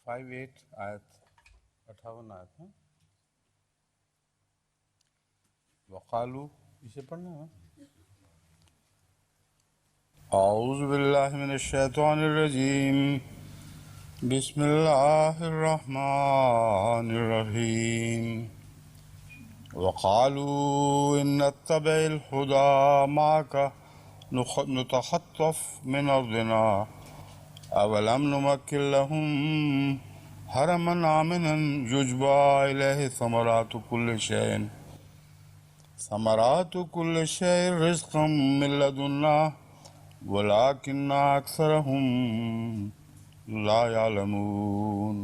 58 آیت 58 آیت ہے. وقالو اسے پڑھنا ہے. اعوذ باللہ من الشیطان الرجیم. بسم اللہ الرحمن الرحیم. وقالوا ان نتبع الهدى معك نتخطف من ارضنا اولم نمكن لهم حرما آمنا يجبى اليه ثمرات كل شيء رزقا من لدنا ولكن أكثرهم لا يعلمون.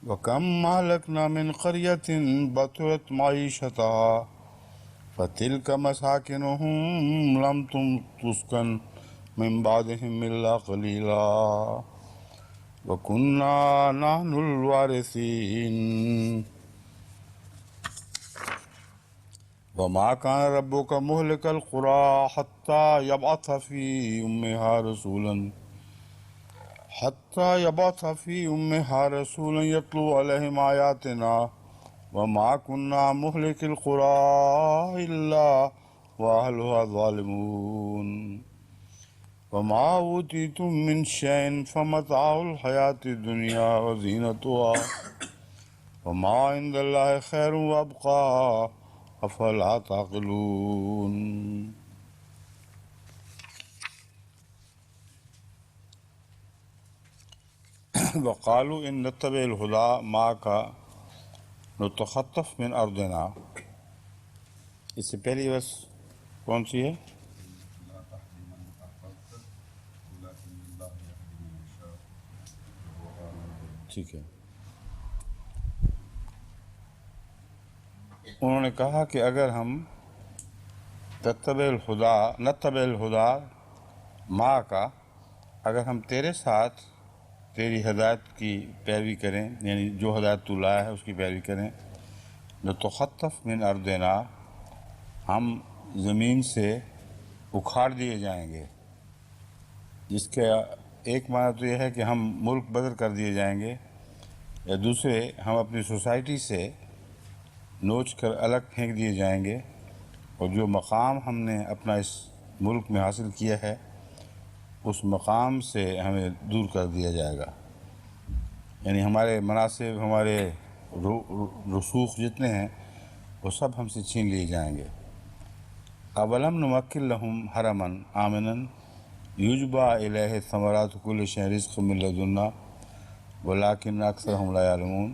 وكم أهلكنا من قرية بطرت معيشتها فتلك مساكنهم لم تسكن من بعدهم إلا قليلا وكنا نحن الوارثين. وما كان ربك مهلك القرى حتى يبعث في أمها رسولا يتلو عليهم آياتنا وما كنا مهلك القرى إلا وأهلها ظالمون. وما أوتيتم من شيء فمتاع الحياة الدنيا وزينتها وما عند الله خير وأبقى افلا تعقلون. وقالوا ان نتبع الهدى معك نتخطف من ارضنا. اس سے پہلی بس کون سی ہے؟ ٹھیک ہے. انہوں نے کہا کہ اگر ہم نتبع الہدی معک اگر ہم تیرے ساتھ تیری ہدایت کی پیروی کریں، یعنی جو ہدایت تو لایا ہے اس کی پیروی کریں، نتخطف من ارضنا ہم زمین سے اکھاڑ دیے جائیں گے. جس کا ایک معنی تو یہ ہے کہ ہم ملک بدر کر دیے جائیں گے، یا دوسرے ہم اپنی سوسائٹی سے نوچ کر الگ پھینک دیے جائیں گے، اور جو مقام ہم نے اپنا اس ملک میں حاصل کیا ہے اس مقام سے ہمیں دور کر دیا جائے گا. یعنی ہمارے مناصب، ہمارے رسوخ جتنے ہیں وہ سب ہم سے چھین لیے جائیں گے. اولم نمکن لہم حرما آمنا یجبی الیہ ثمرات کل شیء رزقا من لدنا ولکن اکثرہم لا یعلمون.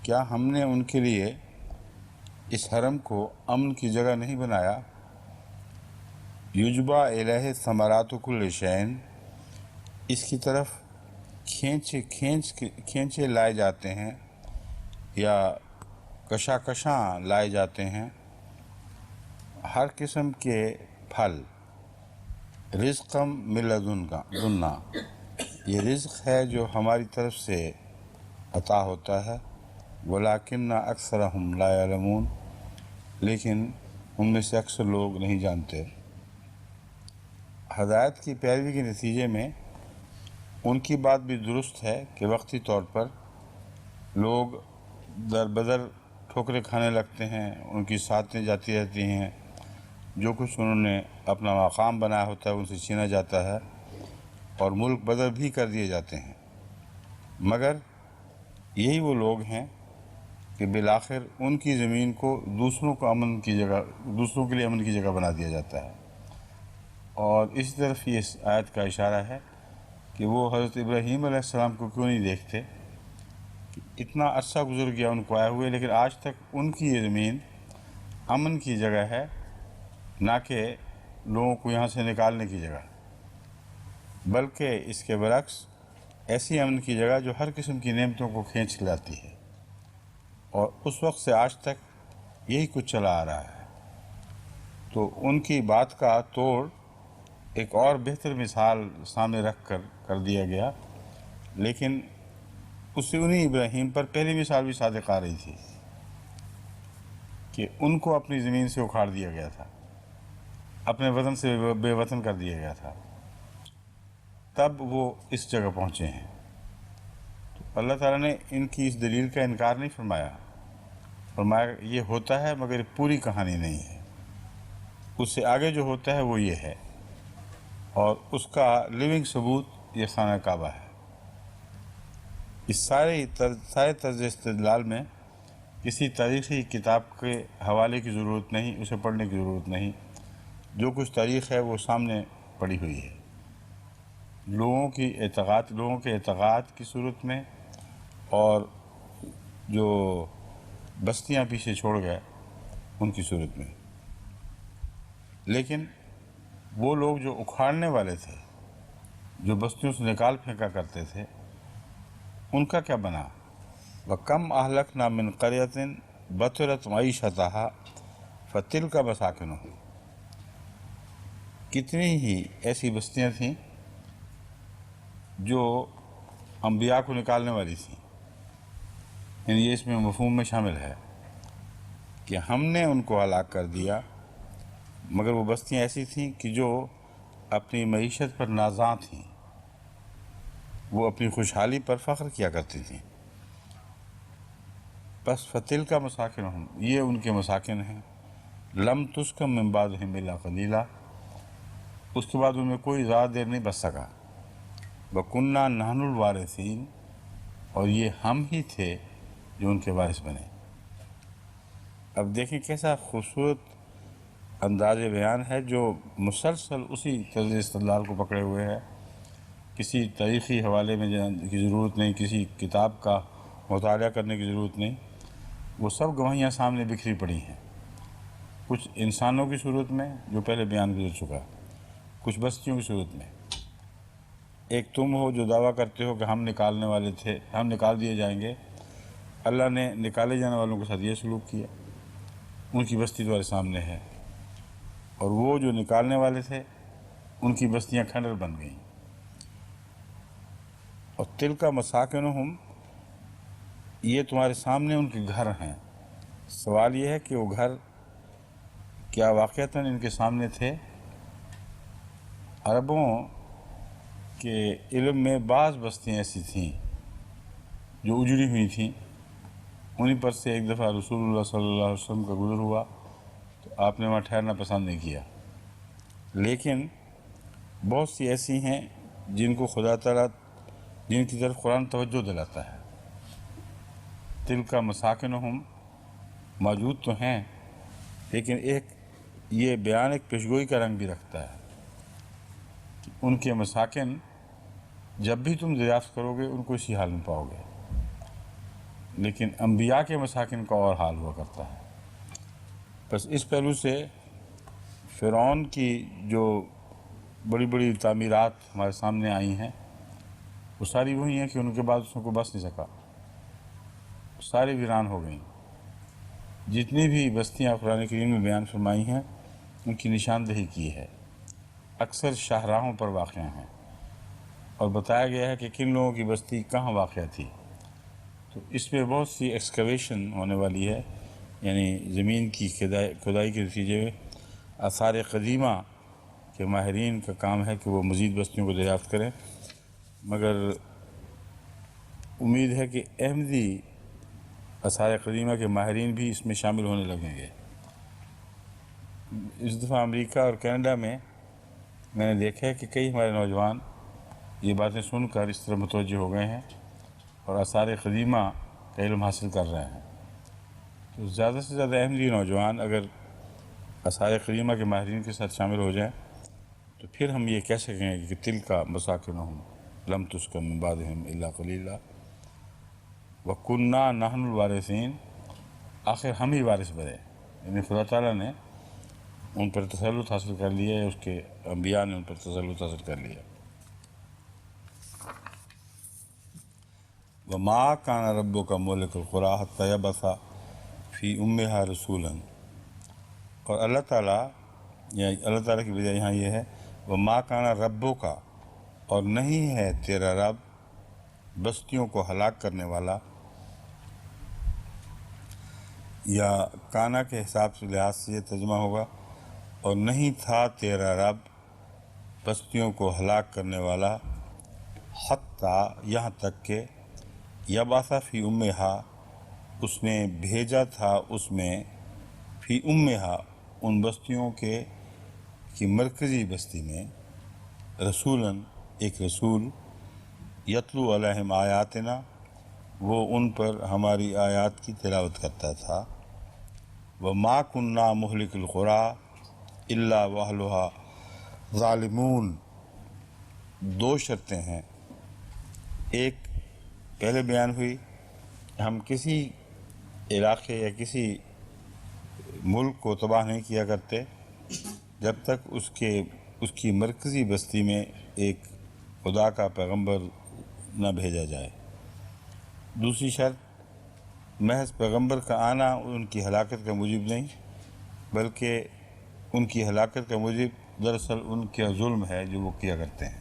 کیا ہم نے ان کے لیے اس حرم کو امن کی جگہ نہیں بنایا؟ یجبی الیہ ثمرات کل شیء، اس کی طرف کھینچے لائے جاتے ہیں یا کشاں لائے جاتے ہیں ہر قسم کے پھل. رزقا من لدنا، یہ رزق ہے جو ہماری طرف سے عطا ہوتا ہے. ولیکن اکثرہم لا یعلمون، لیکن ان میں سے اکثر لوگ نہیں جانتے. ہدایت کی پیروی کے نتیجے میں ان کی بات بھی درست ہے کہ وقتی طور پر لوگ در بدر ٹھوکریں کھانے لگتے ہیں، ان کی ساتیں جاتی رہتی ہیں، جو کچھ انہوں نے اپنا مقام بنایا ہوتا ہے ان سے چھینا جاتا ہے، اور ملک بدر بھی کر دیے جاتے ہیں. مگر یہی وہ لوگ ہیں کہ بالآخر ان کی زمین کو دوسروں کے لیے امن کی جگہ بنا دیا جاتا ہے. اور اسی طرف یہ اس آیت کا اشارہ ہے کہ وہ حضرت ابراہیم علیہ السلام کو کیوں نہیں دیکھتے. اتنا عرصہ گزر گیا ان کو آئے ہوئے، لیکن آج تک ان کی یہ زمین امن کی جگہ ہے، نہ کہ لوگوں کو یہاں سے نکالنے کی جگہ، بلکہ اس کے برعکس ایسی امن کی جگہ جو ہر قسم کی نعمتوں کو کھینچ لاتی ہے. اور اس وقت سے آج تک یہی کچھ چلا آ رہا ہے. تو ان کی بات کا توڑ ایک اور بہتر مثال سامنے رکھ کر دیا گیا، لیکن اس سے انہی ابراہیم پر پہلی مثال بھی صادق آ رہی تھی کہ ان کو اپنی زمین سے اکھاڑ دیا گیا تھا، اپنے وطن سے بے وطن کر دیا گیا تھا، تب وہ اس جگہ پہنچے ہیں. اللہ تعالیٰ نے ان کی اس دلیل کا انکار نہیں فرمایا، فرمایا یہ ہوتا ہے مگر پوری کہانی نہیں ہے، اس سے آگے جو ہوتا ہے وہ یہ ہے، اور اس کا لیونگ ثبوت یہ خانہ کعبہ ہے۔ اس سارے طرز استدلال میں کسی تاریخی کتاب کے حوالے کی ضرورت نہیں، اسے پڑھنے کی ضرورت نہیں، جو کچھ تاریخ ہے وہ سامنے پڑی ہوئی ہے، لوگوں کے اعتقاد کی صورت میں، اور جو بستیاں پیچھے چھوڑ گئے ان کی صورت میں۔ لیکن وہ لوگ جو اکھاڑنے والے تھے، جو بستیوں سے نکال پھینکا کرتے تھے، ان کا کیا بنا؟ وَكَمْ أَهْلَكْنَا مِنْ قَرْيَةٍ بَطِرَتْ مَعِيشَتَهَا فَتِلْكَ مَسَاكِنُهُمْ، کتنی ہی ایسی بستیاں تھیں جو انبیاء کو نکالنے والی تھیں، یعنی یہ اس میں مفہوم میں شامل ہے کہ ہم نے ان کو ہلاک کر دیا، مگر وہ بستیاں ایسی تھیں کہ جو اپنی معیشت پر نازاں تھیں، وہ اپنی خوشحالی پر فخر کیا کرتی تھیں۔ بس فتل کا مساکن ہوں، یہ ان کے مساکن ہیں، لم تسکن من بعدہم الا قلیلا، اس کے بعد ان میں کوئی زیادہ دیر نہیں بچ سکا۔ وَكُنَّا نَحْنُ الْوَارِثِينَ، اور یہ ہم ہی تھے جو ان کے وارث بنے۔ اب دیکھیں کیسا خوبصورت انداز بیان ہے جو مسلسل اسی طرز استدلال کو پکڑے ہوئے ہے، کسی تاریخی حوالے میں کی ضرورت نہیں، کسی کتاب کا مطالعہ کرنے کی ضرورت نہیں، وہ سب گواہیاں سامنے بکھری پڑی ہیں، کچھ انسانوں کی صورت میں جو پہلے بیان گزر چکا، کچھ بستیوں کی صورت میں۔ ایک تم ہو جو دعویٰ کرتے ہو کہ ہم نکالنے والے تھے، ہم نکال دیے جائیں گے، اللہ نے نکالے جانے والوں کے ساتھ یہ سلوک کیا، ان کی بستی تمہارے سامنے ہے، اور وہ جو نکالنے والے تھے ان کی بستیاں کھنڈر بن گئیں۔ اور تلک مساکنہم، یہ تمہارے سامنے ان کے گھر ہیں۔ سوال یہ ہے کہ وہ گھر کیا واقعتاً ان کے سامنے تھے؟ عربوں کے علم میں بعض بستیاں ایسی تھیں جو اجڑی ہوئی تھیں، انہی پر سے ایک دفعہ رسول اللہ صلی اللہ علیہ وسلم کا گزر ہوا تو آپ نے وہاں ٹھہرنا پسند نہیں کیا۔ لیکن بہت سی ایسی ہیں جن کو خدا تعالیٰ، جن کی طرف قرآن توجہ دلاتا ہے۔ تلک مساکنہم موجود تو ہیں، لیکن ایک یہ بیان ایک پیشگوئی کا رنگ بھی رکھتا ہے کہ ان کے مساکن جب بھی تم دریافت کرو گے ان کو اسی حال میں پاؤ گے، لیکن انبیاء کے مساکن کا اور حال ہوا کرتا ہے۔ بس اس پہلو سے فرعون کی جو بڑی بڑی تعمیرات ہمارے سامنے آئی ہیں وہ ساری وہی ہیں کہ ان کے بعد اس کو بس نہیں سکا، ساری ویران ہو گئیں۔ جتنی بھی بستیاں قرآن کریم میں بیان فرمائی ہیں ان کی نشاندہی کی ہے، اکثر شاہراہوں پر واقع ہیں، اور بتایا گیا ہے کہ کن لوگوں کی بستی کہاں واقع تھی۔ تو اس میں بہت سی ایکسکیویشن ہونے والی ہے، یعنی زمین کی کھدائی کے نتیجے میں آثار قدیمہ کے ماہرین کا کام ہے کہ وہ مزید بستیوں کو دریافت کریں، مگر امید ہے کہ احمدی آثار قدیمہ کے ماہرین بھی اس میں شامل ہونے لگیں گے۔ اس دفعہ امریکہ اور کینیڈا میں نے دیکھا ہے کہ کئی ہمارے نوجوان یہ باتیں سن کر اس طرح متوجہ ہو گئے ہیں اور آثار قدیمہ کا علم حاصل کر رہے ہیں۔ تو زیادہ سے زیادہ احمدی نوجوان اگر آثار قدیمہ کے ماہرین کے ساتھ شامل ہو جائیں تو پھر ہم یہ کہہ سکیں گے کہ تلک مساکنہم لم تسکن من بعدہم الا قلیلا وَكُنَّا نَحْنُ الْوَارِثِينَ، آخر ہم ہی وارث بنے، یعنی خدا تعالیٰ نے ان پر تسلط حاصل کر لیا ہے، اس کے انبیاء نے ان پر تسلط حاصل کر لیا۔ وَمَا كَانَ رَبُّكَ مُهْلِكَ الْقُرَىٰ حَتَّىٰ يَبْعَثَ فِي أُمِّهَا رَسُولًا، اور اللہ تعالیٰ کی وجہ یہاں یہ ہے وَمَا كَانَ رَبُّكَ، اور نہیں ہے تیرا رب بستیوں کو ہلاک کرنے والا، یا کانا کے حساب سے لحاظ سے یہ ترجمہ ہوگا اور نہیں تھا تیرا رب بستیوں کو ہلاک کرنے والا، حتیٰ یہاں تک کہ یبعث فی امہا، اس نے بھیجا تھا اس میں، فی امہا ان بستیوں کے کی مرکزی بستی میں، رسولاً ایک رسول، یتلو علیہم آیاتنا، وہ ان پر ہماری آیات کی تلاوت کرتا تھا، وما کننا مہلک القریٰ الا واہلھا ظالمون۔ دو شرطیں ہیں، ایک پہلے بیان ہوئی، ہم کسی علاقے یا کسی ملک کو تباہ نہیں کیا کرتے جب تک اس کی مرکزی بستی میں ایک خدا کا پیغمبر نہ بھیجا جائے۔ دوسری شرط، محض پیغمبر کا آنا ان کی ہلاکت کا موجب نہیں، بلکہ ان کی ہلاکت کا موجب دراصل ان کا ظلم ہے جو وہ کیا کرتے ہیں۔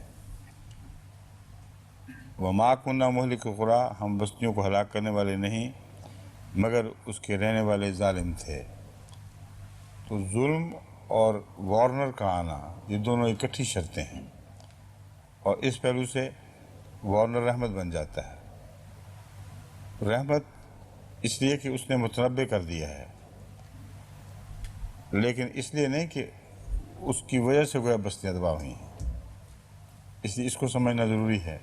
وما کننا مہلک القریٰ، ہم بستیوں کو ہلاک کرنے والے نہیں مگر اس کے رہنے والے ظالم تھے۔ تو ظلم اور وارنر کا آنا یہ دونوں اکٹھی شرطیں ہیں، اور اس پہلو سے وارنر رحمت بن جاتا ہے۔ رحمت اس لیے کہ اس نے متنبع کر دیا ہے، لیکن اس لیے نہیں کہ اس کی وجہ سے گویا بستیاں تباہ ہوئی ہیں۔ اس لیے اس کو سمجھنا ضروری ہے،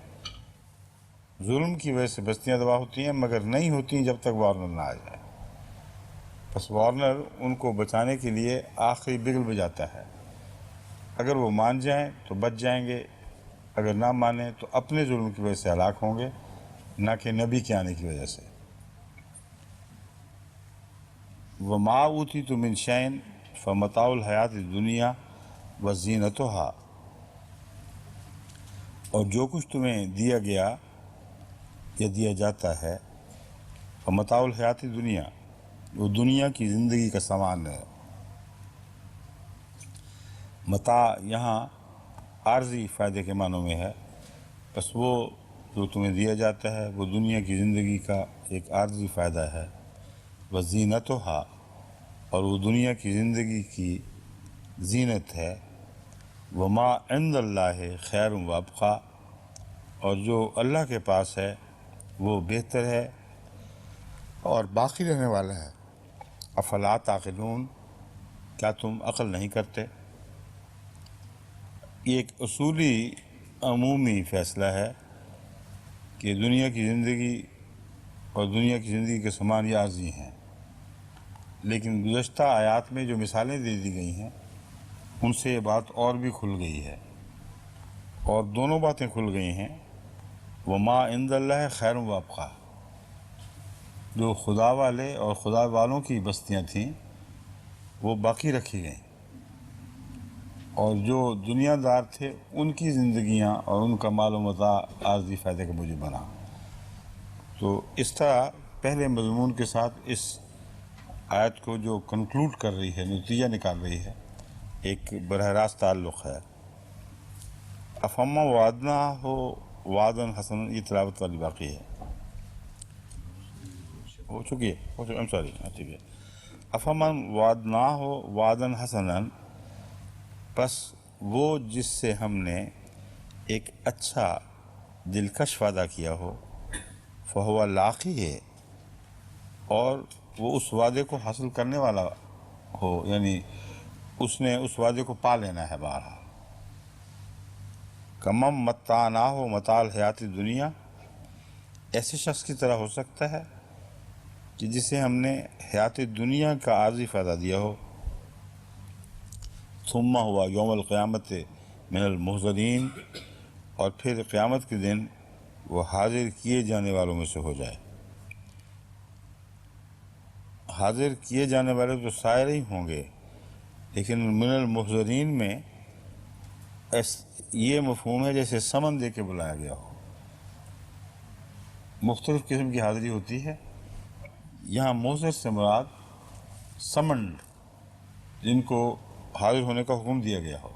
ظلم کی وجہ سے بستیاں تباہ ہوتی ہیں مگر نہیں ہوتی جب تک وارنر نہ آ جائے۔ بس وارنر ان کو بچانے کے لیے آخری بگل بجاتا ہے، اگر وہ مان جائیں تو بچ جائیں گے، اگر نہ مانیں تو اپنے ظلم کی وجہ سے ہلاک ہوں گے، نہ کہ نبی کے آنے کی وجہ سے۔ وما اوتیتم من شیء فمتاع الحیات الدنیا وزینتھا، اور جو کچھ تمہیں دیا گیا یا دیا جاتا ہے، فمتاع الحیات الدنیا، وہ دنیا کی زندگی کا سامان ہے۔ متاع یہاں عارضی فائدے کے معنوں میں ہے، بس وہ جو تمہیں دیا جاتا ہے وہ دنیا کی زندگی کا ایک عارضی فائدہ ہے، وزینتھا، اور وہ دنیا کی زندگی کی زینت ہے، وما عند اللہ خیر وابقیٰ، اور جو اللہ کے پاس ہے وہ بہتر ہے اور باقی رہنے والا ہے۔ افلا تعقلون، کیا تم عقل نہیں کرتے؟ یہ ایک اصولی عمومی فیصلہ ہے کہ دنیا کی زندگی اور دنیا کی زندگی کے سامان یہ عارضی ہیں، لیکن گزشتہ آیات میں جو مثالیں دے دی گئی ہیں ان سے یہ بات اور بھی کھل گئی ہے، اور دونوں باتیں کھل گئی ہیں۔ وما عند اللہ خیر وابقیٰ، جو خدا والے اور خدا والوں کی بستیاں تھیں وہ باقی رکھی گئیں، اور جو دنیا دار تھے ان کی زندگیاں اور ان کا مال و متاع عارضی فائدے کا موجب بنا۔ تو اس طرح پہلے مضمون کے ساتھ اس آیت کو جو کنکلوڈ کر رہی ہے، نتیجہ نکال رہی ہے، ایک براہ راست تعلق ہے۔ افما وعدنا ہو وعدن حسن، یہ تلاوت والی باقی ہے، ہو چکی ہے، سوری، ٹھیک ہے۔ افمن وعدنا ہو وعدن حسنا، بس وہ جس سے ہم نے ایک اچھا دلکش وعدہ کیا ہو، فہو لاقی ہے، اور وہ اس وعدے کو حاصل کرنے والا ہو، یعنی اس نے اس وعدے کو پا لینا ہے بہرحال۔ کمم متعنا ہو متاع الحیات دنیا، ایسے شخص کی طرح ہو سکتا ہے کہ جسے ہم نے حیات دنیا کا عارضی فائدہ دیا ہو، ثم ہوا یوم القیامت من المحضرین، اور پھر قیامت کے دن وہ حاضر کیے جانے والوں میں سے ہو جائے۔ حاضر کیے جانے والے تو سائر ہی ہوں گے، لیکن من المحضرین میں یہ مفہوم ہے جیسے سمن دے کے بلایا گیا ہو، مختلف قسم کی حاضری ہوتی ہے۔ یہاں محضر سے مراد سمن، جن کو حاضر ہونے کا حکم دیا گیا ہو۔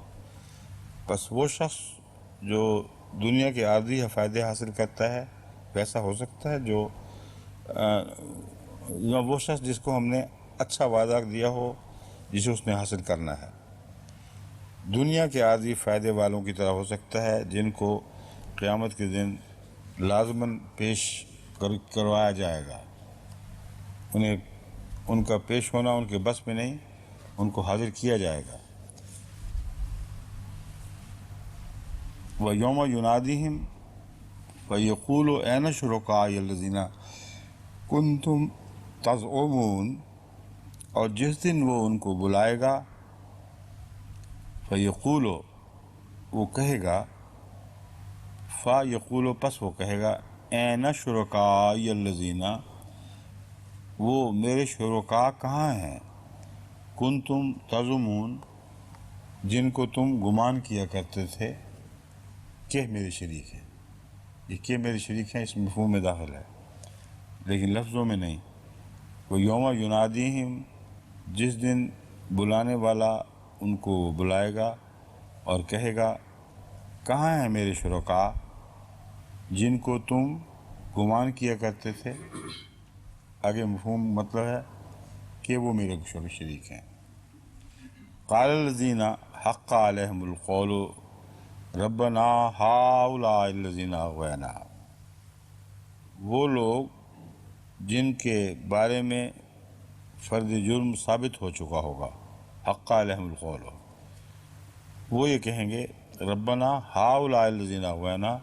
بس وہ شخص جو دنیا کے عارضی فائدے حاصل کرتا ہے ویسا ہو سکتا ہے، جو وہ شخص جس کو ہم نے اچھا وعدہ دیا ہو جسے اس نے حاصل کرنا ہے، دنیا کے عارضی فائدے والوں کی طرح ہو سکتا ہے جن کو قیامت کے دن لازماً پیش کروایا جائے گا. انہیں ان کا پیش ہونا ان کے بس میں نہیں، ان کو حاضر کیا جائے گا. وَيَوْمَ يُنَادِيهِمْ فَيَقُولُ أَيْنَ شُرَكَائِيَ الَّذِينَ كُنْتُمْ تَزْعُمُونَ، اور جس دن وہ ان کو بلائے گا، فَيَقُولُ وہ کہے گا، فَيَقُولُ پس وہ کہے گا، أَيْنَ شُرَكَائِيَ الَّذِينَ وہ میرے شرکاء کہاں ہیں، کنتم تزعمون جن کو تم گمان کیا کرتے تھے کہ میرے شریک ہیں. یہ کہ میرے شریک ہیں اس مفہوم میں داخل ہے لیکن لفظوں میں نہیں. وہ یوم ینادیہم جس دن بلانے والا ان کو بلائے گا اور کہے گا، کہاں ہیں میرے شرکاء جن کو تم گمان کیا کرتے تھے. آگے مفہوم مطلب ہے کہ وہ میرے شریک ہیں. قال الذین حق علیہم القول ربنا ہؤلاء الذین اغوینا، وہ لوگ جن کے بارے میں فرد جرم ثابت ہو چکا ہوگا، حق علیہم القول، وہ یہ کہیں گے، ربنا ہؤلاء الذین اغوینا،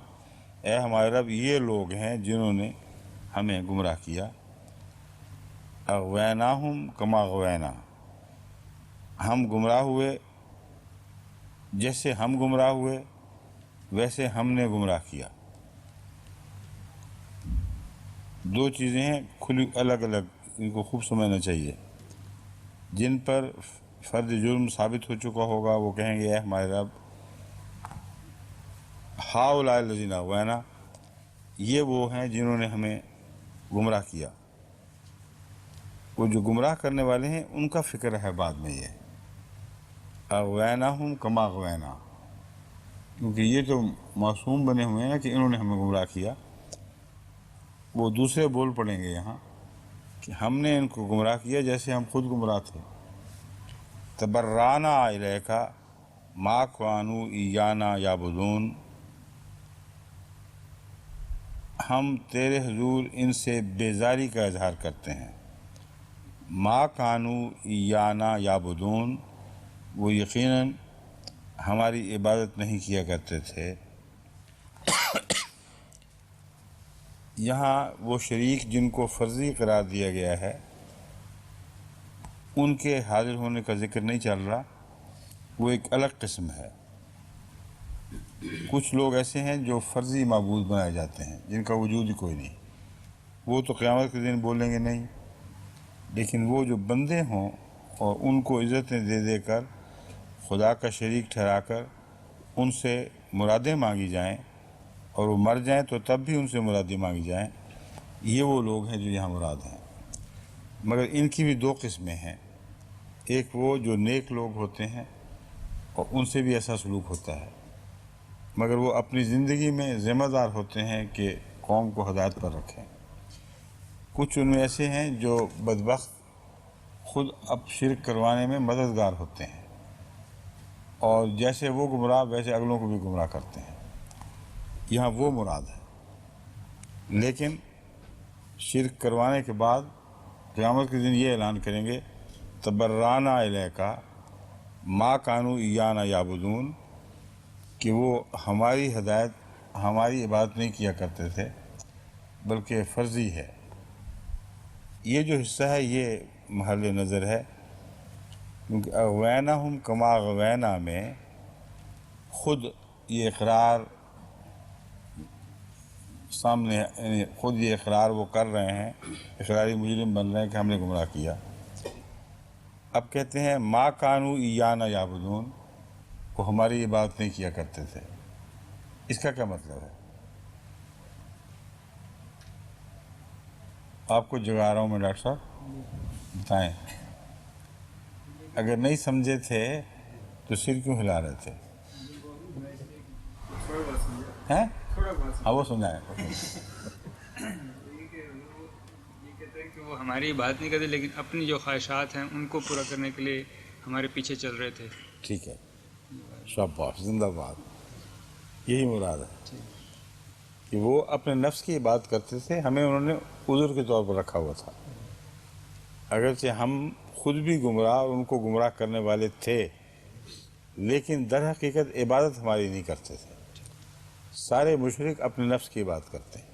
اے ہمارے رب یہ لوگ ہیں جنہوں نے ہمیں گمراہ کیا. اغویناہم کما اغوینا، ہم گمراہ ہوئے جیسے ہم گمراہ ہوئے ویسے ہم نے گمراہ کیا. دو چیزیں ہیں کھلی الگ الگ، ان کو خوب سمجھنا چاہیے. جن پر فرد جرم ثابت ہو چکا ہوگا وہ کہیں گے، اے ہمارے رب ہؤلاء الذین اغوینا، یہ وہ ہیں جنہوں نے ہمیں گمراہ کیا. وہ جو گمراہ کرنے والے ہیں ان کا فکر ہے بعد میں. یہ اغویناہم کما اغوینا، کیونکہ یہ تو معصوم بنے ہوئے ہیں کہ انہوں نے ہمیں گمراہ کیا. وہ دوسرے بول پڑیں گے یہاں کہ ہم نے ان کو گمراہ کیا جیسے ہم خود گمراہ تھے. تبرأنا الیک ما کانوا ایانا یعبدون، ہم تیرے حضور ان سے بیزاری کا اظہار کرتے ہیں. ما کانوا ایانا یعبدون، وہ یقیناً ہماری عبادت نہیں کیا کرتے تھے. یہاں وہ شریک جن کو فرضی قرار دیا گیا ہے ان کے حاضر ہونے کا ذکر نہیں چل رہا، وہ ایک الگ قسم ہے. کچھ لوگ ایسے ہیں جو فرضی معبود بنائے جاتے ہیں جن کا وجود ہی کوئی نہیں، وہ تو قیامت کے دن بولیں گے نہیں. لیکن وہ جو بندے ہوں اور ان کو عزتیں دے دے کر خدا کا شریک ٹھہرا کر ان سے مرادیں مانگی جائیں اور وہ مر جائیں تو تب بھی ان سے مرادیں مانگی جائیں، یہ وہ لوگ ہیں جو یہاں مراد ہیں. مگر ان کی بھی دو قسمیں ہیں. ایک وہ جو نیک لوگ ہوتے ہیں اور ان سے بھی ایسا سلوک ہوتا ہے، مگر وہ اپنی زندگی میں ذمہ دار ہوتے ہیں کہ قوم کو ہدایت پر رکھیں. کچھ ان میں ایسے ہیں جو بدبخت خود اب شرک کروانے میں مددگار ہوتے ہیں اور جیسے وہ گمراہ ویسے اگلوں کو بھی گمراہ کرتے ہیں. یہاں وہ مراد ہے. لیکن شرک کروانے کے بعد قیامت کے دن یہ اعلان کریں گے، تبرأنا الیک ما کانوا ایانا یعبدون، کہ وہ ہماری ہدایت ہماری عبادت نہیں کیا کرتے تھے بلکہ فرضی ہے. یہ جو حصہ ہے یہ محل نظر ہے، کیونکہ اغویناہم کما اغوینا میں خود یہ اقرار سامنے، یعنی خود یہ اقرار وہ کر رہے ہیں، اقراری مجرم بن رہے ہیں کہ ہم نے گمراہ کیا. اب کہتے ہیں ما کانوا ایانا یعبدون، وہ ہماری عبادت نہیں کیا کرتے تھے. اس کا کیا مطلب ہے؟ آپ کو جگا رہا ہوں میں ڈاکٹر صاحب، بتائیں. اگر نہیں سمجھے تھے تو سر کیوں ہلا رہے تھے؟ ہیں؟ ہاں وہ سمجھائیں. کہ وہ ہماری بات نہیں کرتے لیکن اپنی جو خواہشات ہیں ان کو پورا کرنے کے لیے ہمارے پیچھے چل رہے تھے. ٹھیک ہے، شاباش، زندہ باد، یہی مراد ہے. کہ وہ اپنے نفس کی عبادت کرتے تھے، ہمیں انہوں نے عذر کے طور پر رکھا ہوا تھا، اگرچہ ہم خود بھی گمراہ اور ان کو گمراہ کرنے والے تھے، لیکن در حقیقت عبادت ہماری نہیں کرتے تھے۔ سارے مشرک اپنے نفس کی عبادت کرتے ہیں۔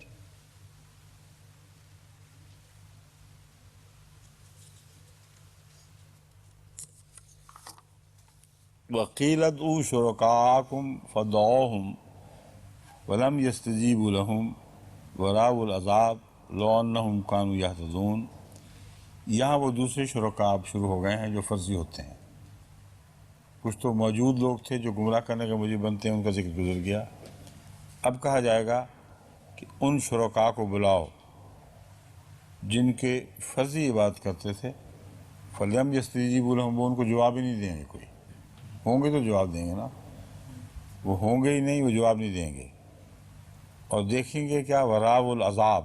وَقِيلَ ادْعُوا شُرَكَاءَكُمْ فَدَعَوْهُمْ وَلَمْ يَسْتَجِيبُوا لَهُمْ وَرَأَوُا الْعَذَابَ لَوْ أَنَّهُمْ كَانُوا يَهْتَدُونَ۔ یہاں وہ دوسرے شرکاء اب شروع ہو گئے ہیں جو فرضی ہوتے ہیں۔ کچھ تو موجود لوگ تھے جو گمراہ کرنے کے موجب بنتے ہیں، ان کا ذکر گزر گیا۔ اب کہا جائے گا کہ ان شرکاء کو بلاؤ جن کے فرضی عبادت کرتے تھے، فَلْيَمْ يَسْتَجِيبُوا لَهُمْ، وہ ان کو جواب ہی نہیں دیں گے، کوئی ہوں گے تو جواب دیں گے نا، وہ ہوں گے ہی نہیں، وہ جواب نہیں دیں گے۔ اور دیکھیں گے کیا؟ وَرَأَوُا الْعَذَابَ،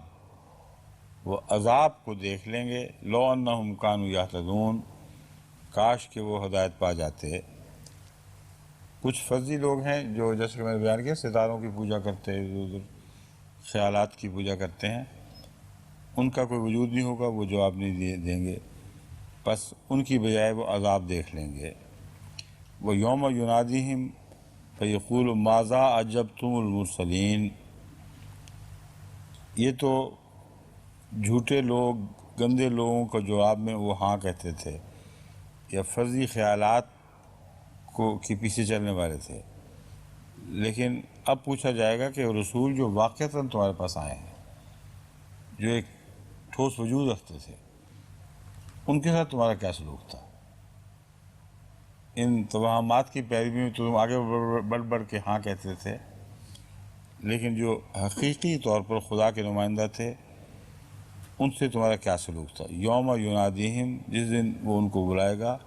وہ عذاب کو دیکھ لیں گے۔ لَوْ أَنَّهُمْ كَانُوا يَهْتَدُونَ، کاش کہ وہ ہدایت پا جاتے۔ کچھ فرضی لوگ ہیں جو جیسے کہ میں نے بیان کیا ستاروں کی پوجا کرتے ہیں، ادھر ادھر خیالات کی پوجا کرتے ہیں، ان کا کوئی وجود نہیں ہوگا، وہ جواب نہیں دیں گے، بس ان کی بجائے وہ عذاب دیکھ لیں گے۔ وہ یوم ینادیہم فیقول ماذا اجبتم المرسلین، یہ تو جھوٹے لوگ، گندے لوگوں کا جواب میں وہ ہاں کہتے تھے، یا فرضی خیالات کی پیچھے چلنے والے تھے۔ لیکن اب پوچھا جائے گا کہ رسول جو واقعتاً تمہارے پاس آئے ہیں، جو ایک ٹھوس وجود رکھتے تھے، ان کے ساتھ تمہارا کیا سلوک تھا؟ ان توہمات کی پیروی میں تو تم آگے بڑھ بڑھ کے ہاں کہتے تھے، لیکن جو حقیقی طور پر خدا کے نمائندہ تھے، ان سے تمہارا کیا سلوک تھا؟ یوم ینادیہم، جس دن وہ ان کو بلائے گا،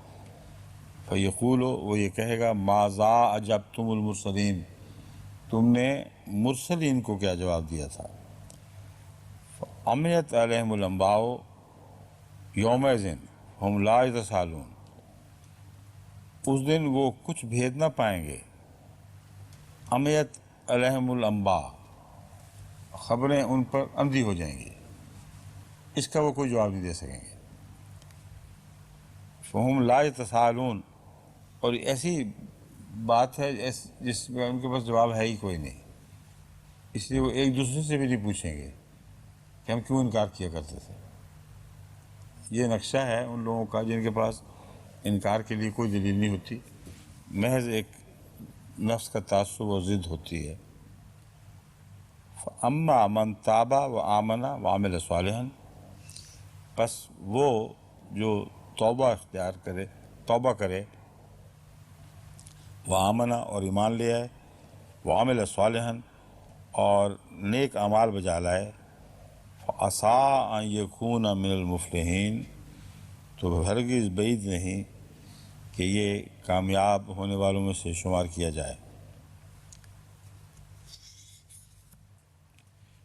فیقول، وہ یہ کہے گا ماذا اجبتم المرسلین، تم نے مرسلین کو کیا جواب دیا تھا؟ عمیت علیہم الانباء یومئذ ہم لا یتساءلون، اس دن وہ کچھ بھید نہ پائیں گے۔ عمیت علیہم الانباء، خبریں ان پر اندھی ہو جائیں گی، اس کا وہ کوئی جواب نہیں دے سکیں گے۔ فہم لا یتساءلون، اور ایسی بات ہے جس میں ان کے پاس جواب ہے ہی کوئی نہیں، اس لیے وہ ایک دوسرے سے بھی نہیں پوچھیں گے کہ ہم کیوں انکار کیا کرتے تھے۔ یہ نقشہ ہے ان لوگوں کا جن کے پاس انکار کے لیے کوئی دلیل نہیں ہوتی، محض ایک نفس کا تعصب و ضد ہوتی ہے۔ فَأَمَّا مَنْ تَابَ وَآمَنَ وَعَمِلَ صَالِحًا، پس وہ جو توبہ کرے، وَآمَنَ، اور ایمان لے آئے، وَعَمِلَ صَالِحًا، اور نیک اعمال بجا لائے، فَعَسَىٰ أَن يَكُونَ مِنَ الْمُفْلِحِينَ، تو ہرگز بعید نہیں کہ یہ کامیاب ہونے والوں میں سے شمار کیا جائے۔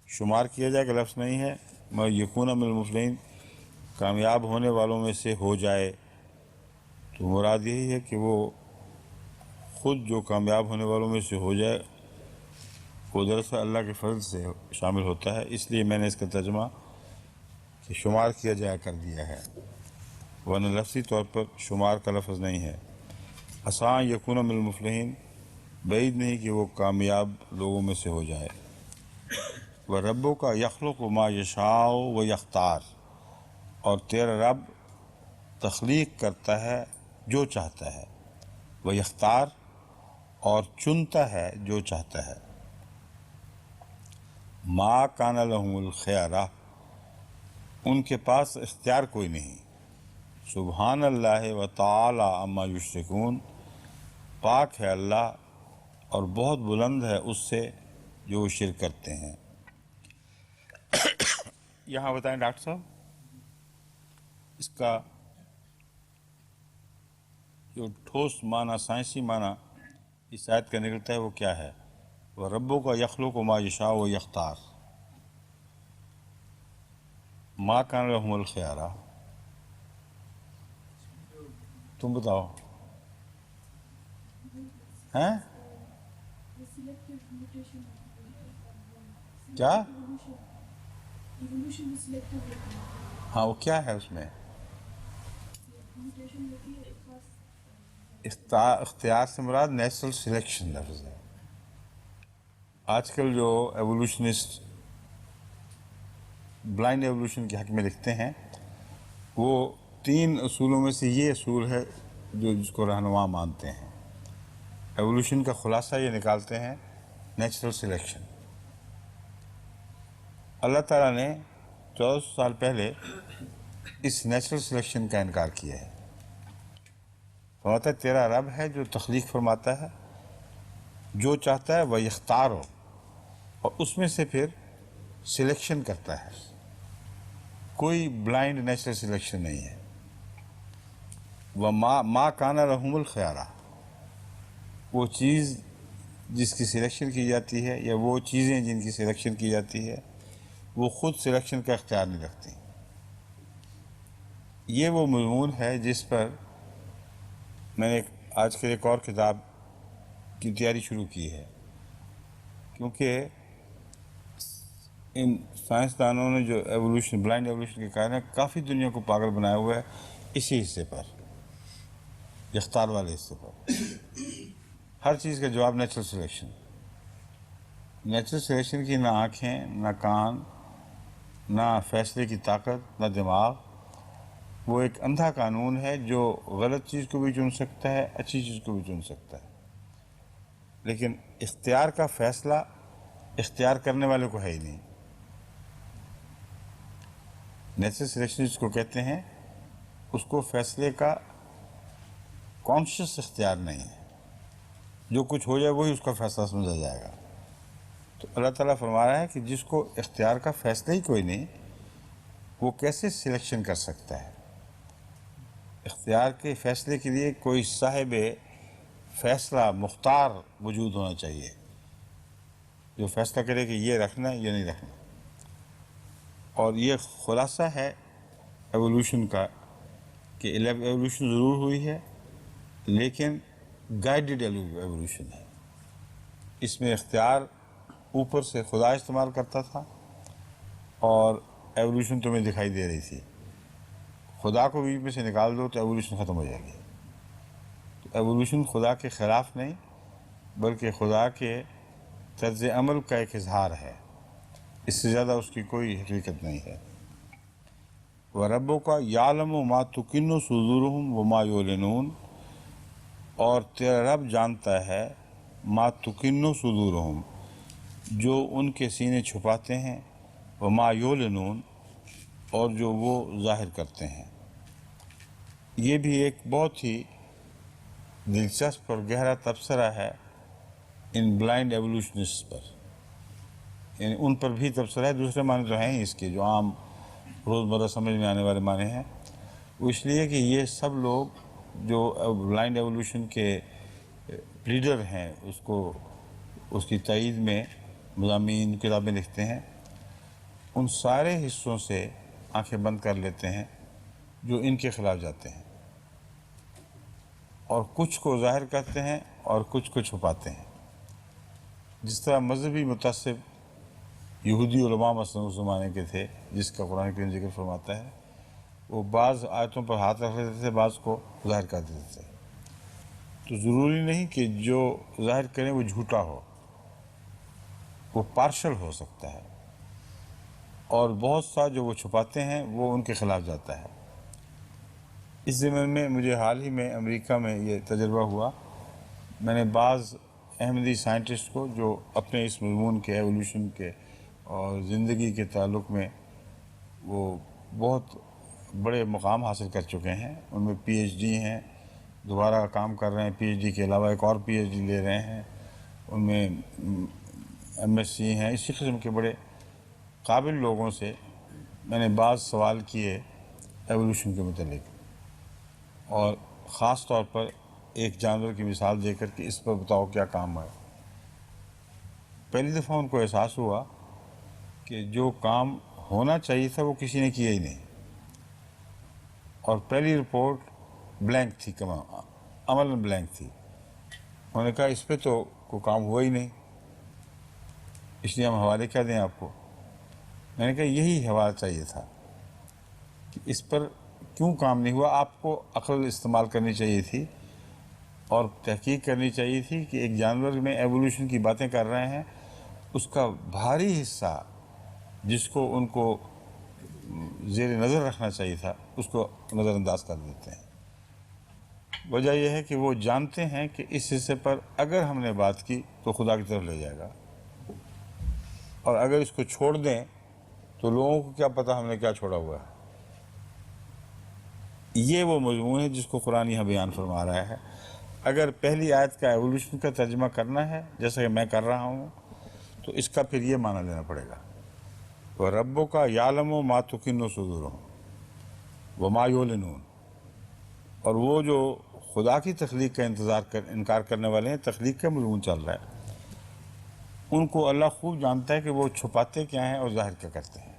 شمار کیا جائے کہ لفظ نہیں ہے، مگر یکون من المفلحین، کامیاب ہونے والوں میں سے ہو جائے، تو مراد یہی ہے کہ وہ خود جو کامیاب ہونے والوں میں سے ہو جائے، وہ دراصل اللہ کے فضل سے شامل ہوتا ہے، اس لیے میں نے اس کا ترجمہ کہ شمار کیا جائے کر دیا ہے، ورنہ لفظی طور پر شمار کا لفظ نہیں ہے۔ عسیٰ ان یکون من المفلحین، بعید نہیں کہ وہ کامیاب لوگوں میں سے ہو جائے۔ وَرَبُّکَ یخلق ما یشاء ویختار، اور تیرا رب تخلیق کرتا ہے جو چاہتا ہے، ویختار، اور چنتا ہے جو چاہتا ہے۔ ما کان لہم الخیارہ، ان کے پاس اختیار کوئی نہیں۔ سبحان اللہ وتعالی عما یشرکون، پاک ہے اللہ اور بہت بلند ہے اس سے جو وہ شرک کرتے ہیں۔ یہاں بتائیں ڈاکٹر صاحب، اس کا جو ٹھوس معنی، سائنسی معنی اس آیت کا نکلتا ہے وہ کیا ہے؟ وَرَبُّکَ یخلق ما یشاء ویختار، ما کان لہم الخیارہ، تم بتاؤ ہیں؟ کیا؟ ہاں وہ کیا ہے اس میں؟ اختیار سے مراد نیچرل سلیکشن لفظ ہے. آج کل جو ایوولوشنسٹ بلائنڈ ایوولوشن کے حق میں لکھتے ہیں وہ 3 اصولوں میں سے یہ اصول ہے جس کو رہنما مانتے ہیں. ایوولوشن کا خلاصہ یہ نکالتے ہیں نیچرل سلیکشن. اللہ تعالیٰ نے 1400 سال پہلے اس نیچرل سلیکشن کا انکار کیا ہے. فرماتا ہے تیرا رب ہے جو تخلیق فرماتا ہے، جو چاہتا ہے وہ یختار ہو، اور اس میں سے پھر سلیکشن کرتا ہے. کوئی بلائنڈ نیچرل سلیکشن نہیں ہے. وہ ما کانا رحم الخیارہ، وہ چیز جس کی سلیکشن کی جاتی ہے یا وہ چیزیں جن کی سلیکشن کی جاتی ہے وہ خود سلیکشن کا اختیار نہیں رکھتی. یہ وہ مضمون ہے جس پر میں نے آج کل ایک اور کتاب کی تیاری شروع کی ہے، کیونکہ ان سائنسدانوں نے جو ایوولوشن بلائنڈ ایوولوشن کے کہا ہے کافی دنیا کو پاگل بنایا ہوا ہے اسی حصے پر، اختیار والے حصے پر. ہر چیز کا جواب نیچرل سلیکشن. نیچرل سلیکشن کی نہ آنکھیں، نہ کان، نہ فیصلے کی طاقت، نہ دماغ. وہ ایک اندھا قانون ہے جو غلط چیز کو بھی چن سکتا ہے، اچھی چیز کو بھی چن سکتا ہے، لیکن اختیار کا فیصلہ اختیار کرنے والے کو ہے ہی نہیں. نیچرل سلیکشن جس کو کہتے ہیں اس کو فیصلے کا کانشیس اختیار نہیں ہے. جو کچھ ہو جائے وہی اس کا فیصلہ سمجھا جائے گا. تو اللہ تعالیٰ فرما رہا ہے کہ جس کو اختیار کا فیصلہ ہی کوئی نہیں وہ کیسے سلیکشن کر سکتا ہے. اختیار کے فیصلے کے لیے کوئی صاحب فیصلہ مختار وجود ہونا چاہیے جو فیصلہ کرے کہ یہ رکھنا ہے یہ نہیں رکھنا. اور یہ خلاصہ ہے ایوولوشن کا کہ ایوولوشن ضرور ہوئی ہے لیکن گائیڈڈ ایوولوشن ہے. اس میں اختیار اوپر سے خدا استعمال کرتا تھا اور ایوولوشن تمہیں دکھائی دے رہی تھی. خدا کو بیچ میں سے نکال دو تو ایوولوشن ختم ہو جائے گی. تو ایوولوشن خدا کے خلاف نہیں بلکہ خدا کے طرز عمل کا ایک اظہار ہے. اس سے زیادہ اس کی کوئی حقیقت نہیں ہے. وَرَبُّكَ يَعْلَمُ مَا تُكِنُّ صُدُورُهُمْ وَمَا يُعْلِنُونَ، اور تیرا رب جانتا ہے ما تُكِنُّ صُدُورُهُمْ، جو ان کے سینے چھپاتے ہیں، وَمَا يُعْلِنُونَ، اور جو وہ ظاہر کرتے ہیں. یہ بھی ایک بہت ہی دلچسپ اور گہرا تبصرہ ہے ان بلائنڈ ایوولوشنسٹ پر. یعنی ان پر بھی تبصرہ ہے. دوسرے معنی تو ہیں ہی اس کے جو عام روزمرہ سمجھ میں آنے والے معنی ہیں. وہ اس لیے کہ یہ سب لوگ جو بلائنڈ ایوولوشن کے لیڈر ہیں اس کی تائید میں مضامین کتابیں لکھتے ہیں، ان سارے حصوں سے آنکھیں بند کر لیتے ہیں جو ان کے خلاف جاتے ہیں، اور کچھ کو ظاہر کرتے ہیں اور کچھ کو چھپاتے ہیں. جس طرح مذہبی متعصب یہودی علماء مثلا اس زمانے کے تھے جس کا قرآن کریم ذکر فرماتا ہے، وہ بعض آیتوں پر ہاتھ رکھ لیتے تھے، بعض کو ظاہر کر دیتے تھے. تو ضروری نہیں کہ جو ظاہر کریں وہ جھوٹا ہو، وہ پارشل ہو سکتا ہے، اور بہت سا جو وہ چھپاتے ہیں وہ ان کے خلاف جاتا ہے. اس زمین میں مجھے حال ہی میں امریکہ میں یہ تجربہ ہوا. میں نے بعض احمدی سائنٹسٹ کو جو اپنے اس مضمون کے ایوولوشن کے اور زندگی کے تعلق میں وہ بہت بڑے مقام حاصل کر چکے ہیں، ان میں پی ایچ ڈی ہیں، دوبارہ کام کر رہے ہیں، پی ایچ ڈی کے علاوہ ایک اور پی ایچ ڈی لے رہے ہیں، ان میں ایم ایس سی ہیں. اسی قسم کے بڑے قابل لوگوں سے میں نے بعض سوال کیے ایوولوشن کے متعلق، اور خاص طور پر ایک جانور کی مثال دے کر کہ اس پر بتاؤ کیا کام ہے. پہلی دفعہ ان کو احساس ہوا کہ جو کام ہونا چاہیے تھا وہ کسی نے کیا ہی نہیں، اور پہلی رپورٹ بلینک تھی، عملاً بلینک تھی. انہوں نے کہا اس پہ تو کوئی کام ہوا ہی نہیں، اس لیے ہم حوالے کیا دیں آپ کو؟ میں نے کہا یہی حوالہ چاہیے تھا کہ اس پر کیوں کام نہیں ہوا. آپ کو عقل استعمال کرنی چاہیے تھی اور تحقیق کرنی چاہیے تھی کہ ایک جانور میں ایوولوشن کی باتیں کر رہے ہیں، اس کا بھاری حصہ جس کو ان کو زیر نظر رکھنا چاہیے تھا اس کو نظر انداز کر دیتے ہیں. وجہ یہ ہے کہ وہ جانتے ہیں کہ اس حصے پر اگر ہم نے بات کی تو خدا کی طرف لے جائے گا، اور اگر اس کو چھوڑ دیں تو لوگوں کو کیا پتہ ہم نے کیا چھوڑا ہوا ہے. یہ وہ مضمون ہے جس کو قرآن یہاں بیان فرما رہا ہے. اگر پہلی آیت کا ایوولوشن کا ترجمہ کرنا ہے جیسا کہ میں کر رہا ہوں تو اس کا پھر یہ معنی لینا پڑے گا، وہ ربوں کا یعلم و ما تکن صدورہم وما یعلنون. اور وہ جو خدا کی تخلیق کا انکار کرنے والے ہیں، تخلیق کا مضمون چل رہا ہے، ان کو اللہ خوب جانتا ہے کہ وہ چھپاتے کیا ہیں اور ظاہر کیا کرتے ہیں.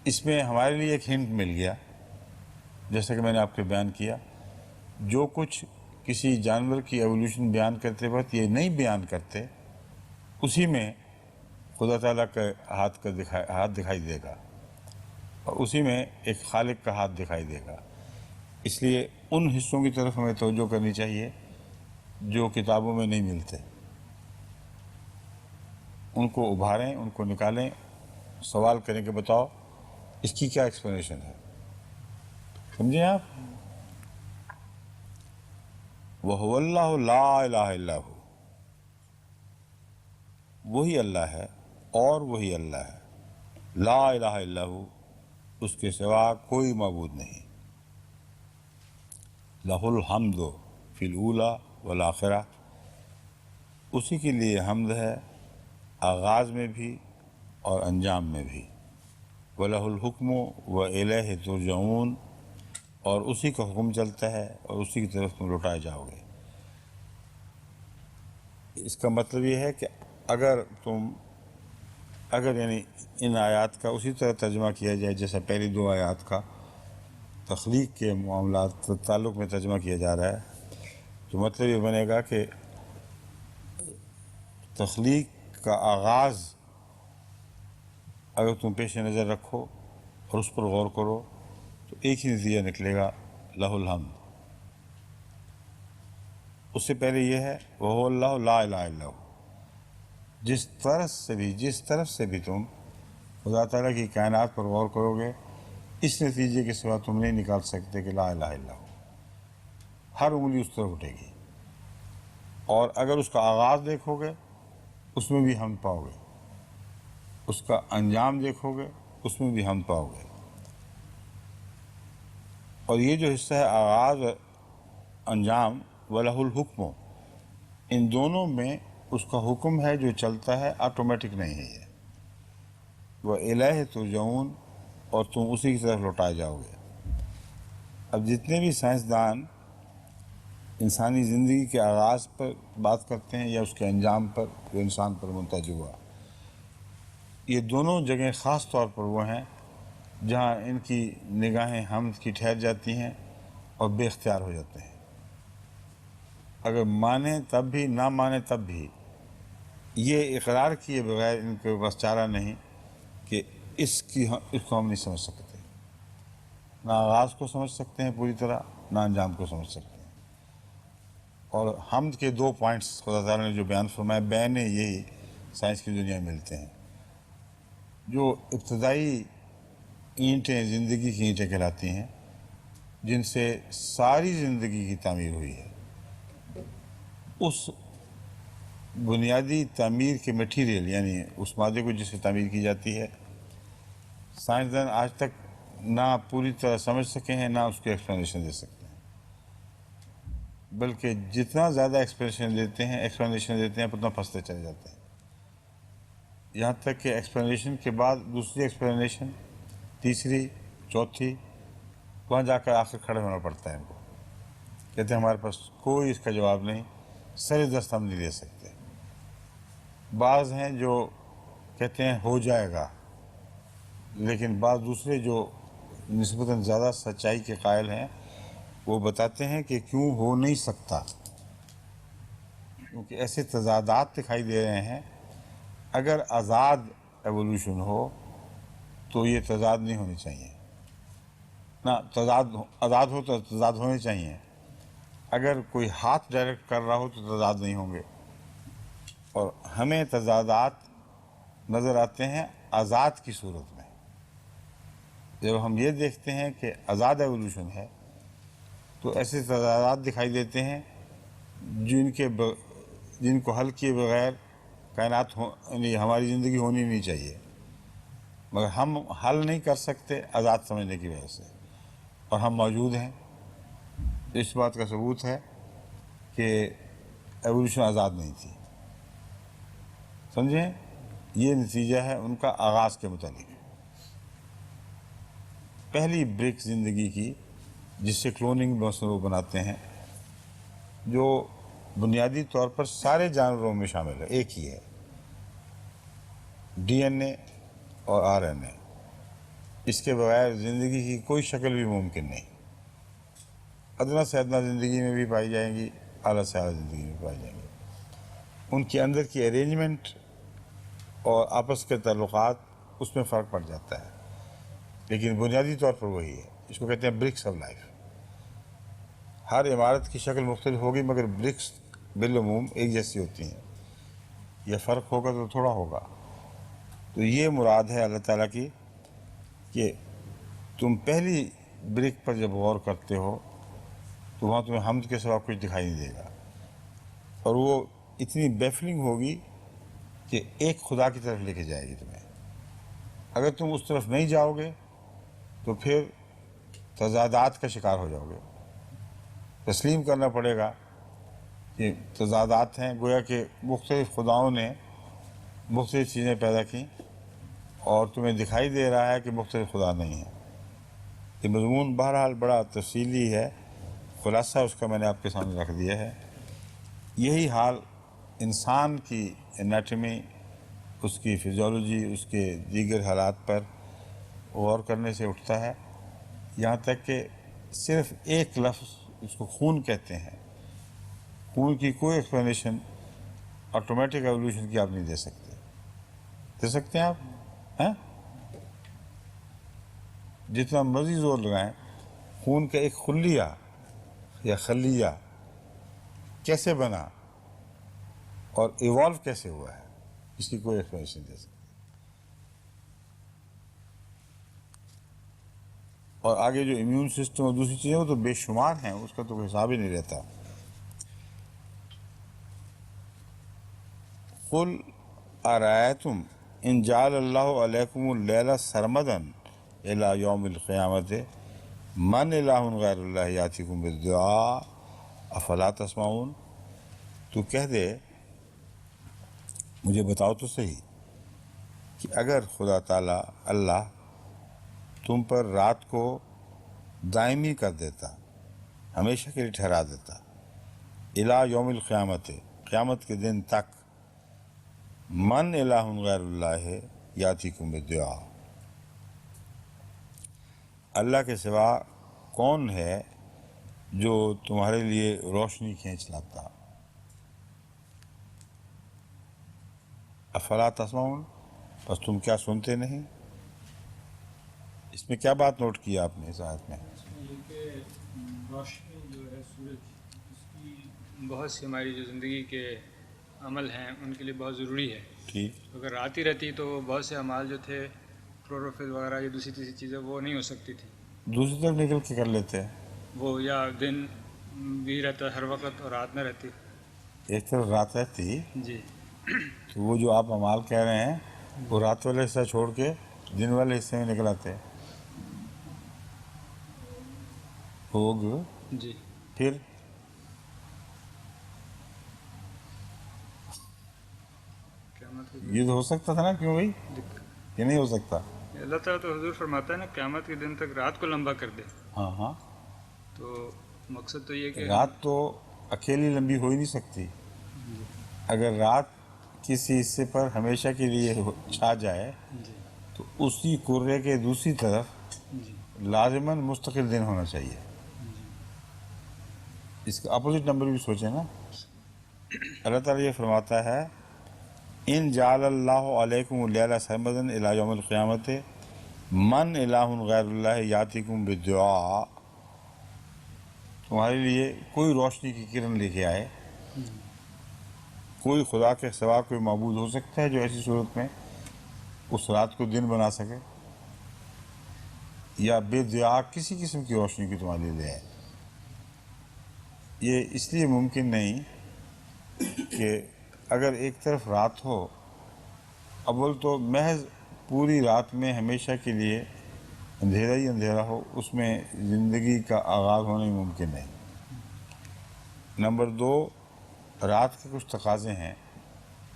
اس میں ہمارے لیے ایک ہنٹ مل گیا، جیسا کہ میں نے آپ کو بیان کیا، جو کچھ کسی جانور کی ایوولوشن بیان کرتے وقت یہ نہیں بیان کرتے، اسی میں خدا تعالیٰ کا ہاتھ دکھائی دے گا، اور اسی میں ایک خالق کا ہاتھ دکھائی دے گا. اس لیے ان حصوں کی طرف ہمیں توجہ کرنی چاہیے جو کتابوں میں نہیں ملتے. ان کو ابھاریں، ان کو نکالیں، سوال کریں کہ بتاؤ اس کی کیا ایکسپلینیشن ہے. سمجھیں آپ؟ وَهُوَ اللَّهُ لَا إِلَٰهَ إِلَّا هُوَ، وہی اللہ ہے اور وہی اللہ ہے. لا الہ الا ہو، اس کے سوا کوئی معبود نہیں. لہ الحمد فی الاولی والآخرہ، اسی کے لیے حمد ہے آغاز میں بھی اور انجام میں بھی. وَلَهُ الْحُكْمُ وَإِلَيْهِ تُرْجَعُونَ، اور اسی کا حکم چلتا ہے اور اسی کی طرف تم لوٹائے جاؤ گے. اس کا مطلب یہ ہے کہ اگر یعنی ان آیات کا اسی طرح ترجمہ کیا جائے جیسا پہلی دو آیات کا تخلیق کے معاملات تعلق میں ترجمہ کیا جا رہا ہے، تو مطلب یہ بنے گا کہ تخلیق کا آغاز اگر تم پیش نظر رکھو اور اس پر غور کرو تو ایک ہی نتیجہ نکلے گا، لہ الحمد. اس سے پہلے یہ ہے وَهُوَ اللَّهُ لَا إِلَٰهَ إِلَّا هُوَ. جس طرف سے بھی تم خدا تعالیٰ کی کائنات پر غور کرو گے، اس نتیجے کے سوا تم نہیں نکال سکتے کہ لا الہ الا ہو. ہر انگلی اس طرف اٹھے گی، اور اگر اس کا آغاز دیکھو گے اس میں بھی حمد پاؤ گے، اس کا انجام دیکھو گے اس میں بھی حمد پاؤ گے. اور یہ جو حصہ ہے آغاز اور انجام، وَلَهُ الْحُكْمُ، ان دونوں میں اس کا حکم ہے جو چلتا ہے، آٹومیٹک نہیں ہے یہ. وَإِلَيْهِ تُرْجَعُونَ، اور تم اسی کی طرف لوٹائے جاؤ گے. اب جتنے بھی سائنسدان انسانی زندگی کے آغاز پر بات کرتے ہیں یا اس کے انجام پر جو انسان پر منتج ہوا، یہ دونوں جگہیں خاص طور پر وہ ہیں جہاں ان کی نگاہیں حمد کی ٹھہر جاتی ہیں اور بے اختیار ہو جاتے ہیں. اگر مانیں تب بھی، نہ مانیں تب بھی، یہ اقرار کیے بغیر ان کے پاس چارہ نہیں کہ اس کو ہم نہیں سمجھ سکتے. نہ آغاز کو سمجھ سکتے ہیں پوری طرح، نہ انجام کو سمجھ سکتے ہیں. اور حمد کے دو پوائنٹس خدا تعالیٰ نے جو بیان فرمائے بین یہی سائنس کی دنیا میں ملتے ہیں. جو ابتدائی اینٹیں زندگی کی اینٹیں کہلاتی ہیں، جن سے ساری زندگی کی تعمیر ہوئی ہے، اس بنیادی تعمیر کے مٹیریل یعنی اس مادے کو جس سے تعمیر کی جاتی ہے، سائنسدان آج تک نہ پوری طرح سمجھ سکے ہیں نہ اس کی ایکسپلینیشن دے سکتے ہیں. بلکہ جتنا زیادہ ایکسپلینیشن دیتے ہیں اتنا پھنستے چلے جاتے ہیں. یہاں تک کہ ایکسپلینیشن کے بعد دوسری ایکسپلینیشن، تیسری، چوتھی، وہاں جا کر آخر کھڑے ہونا پڑتا ہے ان کو. کہتے ہیں ہمارے پاس کوئی اس کا جواب نہیں، سر دست ہم نہیں دے سکتے. بعض ہیں جو کہتے ہیں ہو جائے گا، لیکن بعض دوسرے جو نسبتاً زیادہ سچائی کے قائل ہیں وہ بتاتے ہیں کہ کیوں ہو نہیں سکتا، کیونکہ ایسے تضادات دکھائی دے رہے ہیں اگر آزاد ایوولوشن ہو تو یہ تضاد نہیں ہونی چاہیے نہ، آزاد ہو تو تضاد ہونے چاہیے. اگر کوئی ہاتھ ڈائریکٹ کر رہا ہو تو تضاد نہیں ہوں گے. اور ہمیں تضادات نظر آتے ہیں آزاد کی صورت میں. جب ہم یہ دیکھتے ہیں کہ آزاد ایوولوشن ہے تو ایسے تضادات دکھائی دیتے ہیں جن کو حل کیے بغیر کائنات یعنی ہماری زندگی ہونی نہیں چاہیے، مگر ہم حل نہیں کر سکتے آزاد سمجھنے کی وجہ سے، اور ہم موجود ہیں. اس بات کا ثبوت ہے کہ ایوولوشن آزاد نہیں تھی. سمجھیں، یہ نتیجہ ہے ان کا آغاز کے متعلق. پہلی بریک زندگی کی جس سے کلوننگ وہ بناتے ہیں، جو بنیادی طور پر سارے جانوروں میں شامل ہے، ایک ہی ہے، ڈی این اے اور آر این اے. اس کے بغیر زندگی کی کوئی شکل بھی ممکن نہیں. ادنیٰ سے ادنیٰ زندگی میں بھی پائی جائیں گی، اعلیٰ سے اعلیٰ زندگی میں پائی جائیں گی. ان کے اندر کی ارینجمنٹ اور آپس کے تعلقات اس میں فرق پڑ جاتا ہے، لیکن بنیادی طور پر وہی ہے. اس کو کہتے ہیں برکس آف لائف. ہر عمارت کی شکل مختلف ہوگی مگر برکس بالعموم ایک جیسی ہوتی ہیں. یہ فرق ہوگا تو تھوڑا ہوگا. تو یہ مراد ہے اللہ تعالیٰ کی کہ تم پہلی برک پر جب غور کرتے ہو تو وہاں تمہیں حمد کے سوا کچھ دکھائی نہیں دے گا، اور وہ اتنی بیفلنگ ہوگی کہ ایک خدا کی طرف لے کے جائے گی تمہیں. اگر تم اس طرف نہیں جاؤ گے تو پھر تضادات کا شکار ہو جاؤ گے. تسلیم کرنا پڑے گا کہ تضادات ہیں، گویا کہ مختلف خداؤں نے مختلف چیزیں پیدا کیں اور تمہیں دکھائی دے رہا ہے کہ مختلف خدا نہیں ہیں. یہ مضمون بہرحال بڑا تفصیلی ہے، خلاصہ اس کا میں نے آپ کے سامنے رکھ دیا ہے. یہی حال انسان کی انیٹمی، اس کی فزیولوجی، اس کے دیگر حالات پر غور کرنے سے اٹھتا ہے، یہاں تک کہ صرف ایک لفظ، اس کو خون کہتے ہیں، خون کی کوئی ایکسپلینیشن آٹومیٹک ایوولوشن کی آپ نہیں دے سکتے. دے سکتے ہیں آپ؟ ہیں؟ جتنا مرضی زور لگائیں، خون کا ایک خلیہ یا خلیہ کیسے بنا اور ایوالو کیسے ہوا ہے، اس کی کوئی ایکسپلینیشن دے سکتے. اور آگے جو امیون سسٹم اور دوسری چیزیں وہ تو بے شمار ہیں، اس کا تو کوئی حساب ہی نہیں رہتا. قل ارأیتم ان جعل اللہ علیکم اللیل سرمدا الی یوم القیامت من الہ غیر اللہ یاتیکم بالدعاء افلا تسمعون. تو کہہ دے، مجھے بتاؤ تو صحیح کہ اگر خدا تعالیٰ اللہ تم پر رات کو دائمی کر دیتا، ہمیشہ کے لیے ٹھہرا دیتا، الی یوم القیامت، قیامت کے دن تک، من الہ غیر اللہ یاتیکم بالدعاء، اللہ کے سوا کون ہے جو تمہارے لیے روشنی کھینچ لاتا. افلا تسمعون، بس تم کیا سنتے نہیں؟ اس میں کیا بات نوٹ کی آپ نے اس آیت میں؟ یہ کہ روشنی جو ہے سورج، اس کی بہت سی ہماری جو زندگی کے عمل ہیں ان کے لیے بہت ضروری ہے. ٹھیک. اگر رات ہی رہتی تو بہت سے اعمال جو تھے، کلوروفل وغیرہ یا دوسری تیسری چیزیں، وہ نہیں ہو سکتی تھی. دوسری طرف نکل کے کر لیتے ہیں. وہ یا دن بھی رہتا ہر وقت اور رات نہ رہتی. ایک طرف رات رہتی جی. تو وہ جو آپ اعمال کہہ رہے ہیں وہ رات والے حصہ چھوڑ کے دن والے حصے میں نکل آتے. ہوگ جی. پھر قیامت کے یہ تو ہو سکتا تھا نا، کیوں بھائی یہ نہیں ہو سکتا؟ اللہ تعالیٰ تو حضور فرماتا ہے نا، قیامت کے دن تک رات کو لمبا کر دے. ہاں ہاں، تو مقصد تو یہ کہ رات تو اکیلی لمبی ہو ہی نہیں سکتی. اگر رات کسی حصے پر ہمیشہ کے لیے چھا جائے جی تو اسی کرے کے دوسری طرف جی لازماً مستقل دن ہونا چاہیے. اس کا اپوزٹ نمبر بھی سوچیں نا. اللہ تعالیٰ یہ فرماتا ہے ان جعل اللہ علیکم اللیل سرمدا الی یوم القیامت من الہ غیر اللہ یاتیکم بالدعاء، تمہارے لیے کوئی روشنی کی کرن لے کے آئے، کوئی خدا کے سوا کوئی معبود ہو سکتا ہے جو ایسی صورت میں اس رات کو دن بنا سکے، یا بے دعا کسی قسم کی روشنی کی تمہارے لیے لے آئے؟ یہ اس لیے ممکن نہیں کہ اگر ایک طرف رات ہو، اول تو محض پوری رات میں ہمیشہ کے لیے اندھیرا ہی اندھیرا ہو، اس میں زندگی کا آغاز ہونا ہی ممکن نہیں۔ نمبر دو، رات کے کچھ تقاضے ہیں،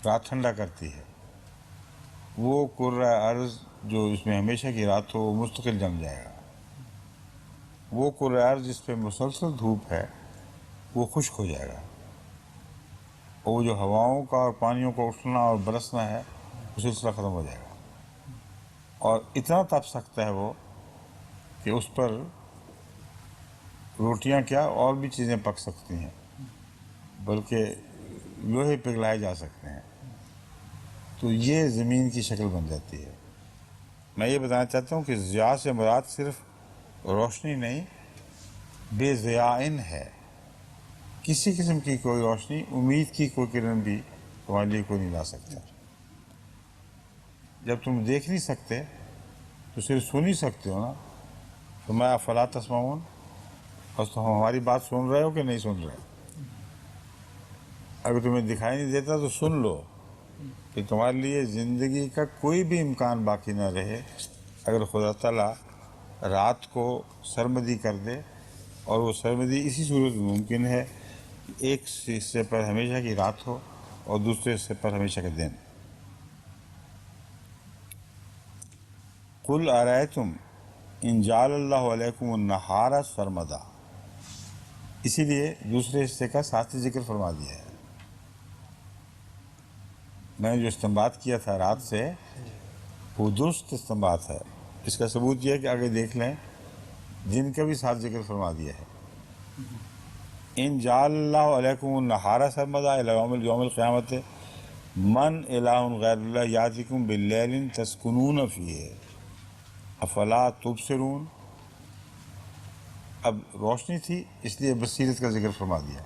رات ٹھنڈا کرتی ہے، وہ کرۂ ارض جو اس میں ہمیشہ کی رات ہو وہ مستقل جم جائے گا، وہ کرۂ ارض جس پہ مسلسل دھوپ ہے وہ خشک ہو جائے گا، اور وہ جو ہواؤں کا اور پانیوں کا اٹھنا اور برسنا ہے وہ سلسلہ ختم ہو جائے گا، اور اتنا تپ سکتا ہے وہ کہ اس پر روٹیاں کیا اور بھی چیزیں پک سکتی ہیں، بلکہ لوہے پگھلائے جا سکتے ہیں۔ تو یہ زمین کی شکل بن جاتی ہے۔ میں یہ بتانا چاہتا ہوں کہ ضیاء سے مراد صرف روشنی نہیں، بے ضیاءن ہے، کسی قسم کی کوئی روشنی، امید کی کوئی کرن بھی تمہارے لیے کوئی نہیں لا سکتا۔ جب تم دیکھ نہیں سکتے تو صرف سن ہی سکتے ہو نا، تو میں افلا تسمعون، بس تم ہماری بات سن رہے ہو کہ نہیں سن رہے؟ اگر تمہیں دکھائی نہیں دیتا تو سن لو کہ تمہارے لیے زندگی کا کوئی بھی امکان باقی نہ رہے اگر خدا تعالیٰ رات کو سرمدی کر دے، اور وہ سرمدی اسی صورت میں ممکن ہے کہ ایک حصے پر ہمیشہ کی رات ہو اور دوسرے حصے پر ہمیشہ کا دن۔ قل ارأیتم ان جعل اللہ علیکم النہار سرمدا، اسی لیے دوسرے حصے کا ساتھ ہی ذکر فرما دیا ہے۔ میں نے جو استنباط کیا تھا رات سے وہ درست استنباط ہے، اس کا ثبوت یہ ہے کہ آگے دیکھ لیں، دن کا بھی ساتھ ذکر فرما دیا ہے۔ ان جعل اللہ علیکم النہار سرمدا الی یوم القیامت من الہ غیر اللہ یاتیکم باللیل تسکنون فیہ افلا تبصرون۔ اب روشنی تھی اس لیے بصیرت کا ذکر فرما دیا،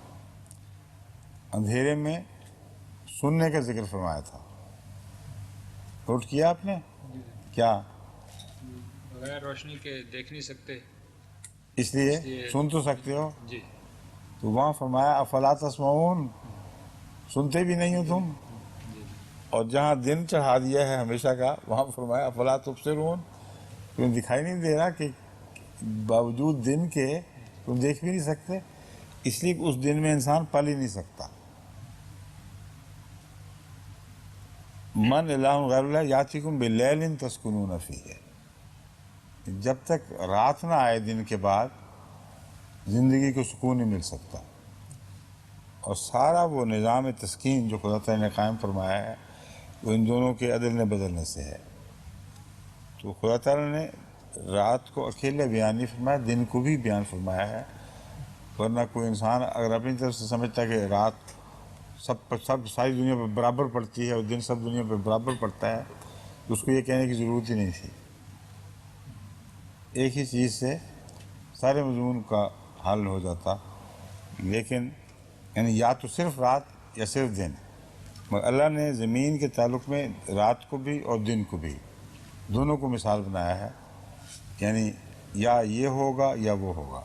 اندھیرے میں سننے کا ذکر فرمایا تھا۔ نوٹ کیا آپ نے کیا؟ بغیر روشنی کے دیکھ نہیں سکتے، اس لیے سن تو سکتے ہو، جی، تو وہاں فرمایا افلا تسمعون، سنتے بھی نہیں ہو تم، اور جہاں دن چڑھا دیا ہے ہمیشہ کا وہاں فرمایا افلا تبصرون، تمہیں دکھائی نہیں دے رہا کہ باوجود دن کے تم دیکھ بھی نہیں سکتے، اس لیے اس دن میں انسان پل ہی نہیں سکتا۔ من الہ غیر اللہ یاتیکم باللیل تسکنون فیہ، جب تک رات نہ آئے دن کے بعد زندگی کو سکون نہیں مل سکتا، اور سارا وہ نظام تسکین جو خدا تعالیٰ نے قائم فرمایا ہے وہ ان دونوں کے عدل بدلنے سے ہے۔ تو خدا تعالیٰ نے رات کو اکیلے بیان نہیں فرمایا، دن کو بھی بیان فرمایا ہے، ورنہ کوئی انسان اگر اپنی طرف سے سمجھتا ہے کہ رات سب ساری دنیا پہ برابر پڑتی ہے اور دن سب دنیا پہ برابر پڑتا ہے تو اس کو یہ کہنے کی ضرورت ہی نہیں تھی۔ ایک ہی چیز سے سارے مضمون کا حل ہو جاتا، لیکن یعنی یا تو صرف رات یا صرف دن، مگر اللہ نے زمین کے تعلق میں رات کو بھی اور دن کو بھی دونوں کو مثال بنایا ہے، یعنی یا یہ ہوگا یا وہ ہوگا،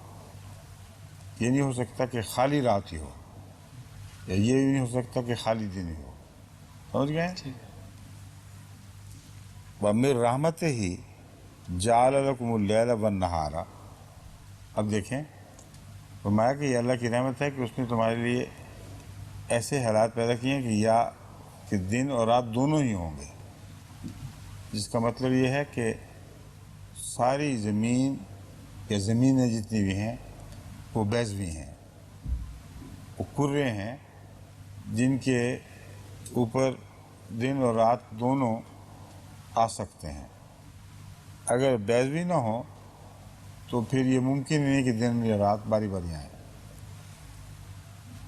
یہ نہیں ہو سکتا کہ خالی رات ہی ہو، یا یہ بھی نہیں ہو سکتا کہ خالی دن ہی ہو، سمجھ گئے؟ وَمِن رَحْمَتِهِ جَعَلَ لَكُمُ اللَّيْلَ وَالنَّهَارَ۔ اب دیکھیں فرمایا کہ یہ اللہ کی رحمت ہے کہ اس نے تمہارے لیے ایسے حالات پیدا کیے ہیں کہ یا کہ دن اور رات دونوں ہی ہوں گے، جس کا مطلب یہ ہے کہ ساری زمین یا زمینیں جتنی بھی ہیں وہ بیضوی ہیں، وہ کرے ہیں جن کے اوپر دن اور رات دونوں آ سکتے ہیں۔ اگر بیضوی نہ ہو تو پھر یہ ممکن نہیں کہ دن یا رات باری باری آئیں،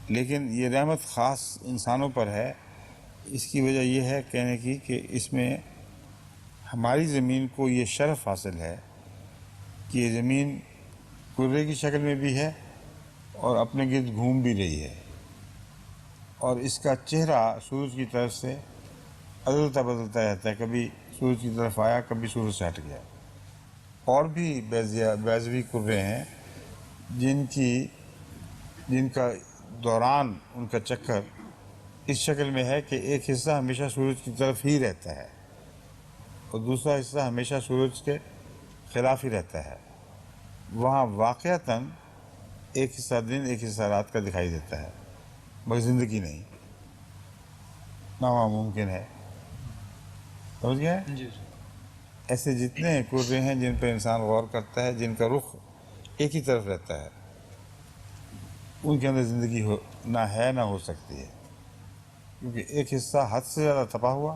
لیکن یہ رحمت خاص انسانوں پر ہے اس کی وجہ یہ ہے کہنے کی کہ اس میں ہماری زمین کو یہ شرف حاصل ہے کہ یہ زمین کرے کی شکل میں بھی ہے اور اپنے گرد گھوم بھی رہی ہے، اور اس کا چہرہ سورج کی طرف سے بدلتا رہتا ہے، کبھی سورج کی طرف آیا، کبھی سورج سے ہٹ گیا۔ اور بھی بیضوی کرے ہیں جن کا دوران ان کا چکر اس شکل میں ہے کہ ایک حصہ ہمیشہ سورج کی طرف ہی رہتا ہے اور دوسرا حصہ ہمیشہ سورج کے خلاف ہی رہتا ہے۔ وہاں واقعتاً ایک حصہ دن ایک حصہ رات کا دکھائی دیتا ہے، مگر زندگی نہیں، ناممکن ہے۔ سمجھ گئے؟ جی ایسے جتنے کرے ہیں جن پہ انسان غور کرتا ہے، جن کا رخ ایک ہی طرف رہتا ہے، ان کے اندر زندگی نہ ہے نہ ہو سکتی ہے، کیونکہ ایک حصہ حد سے زیادہ تپا ہوا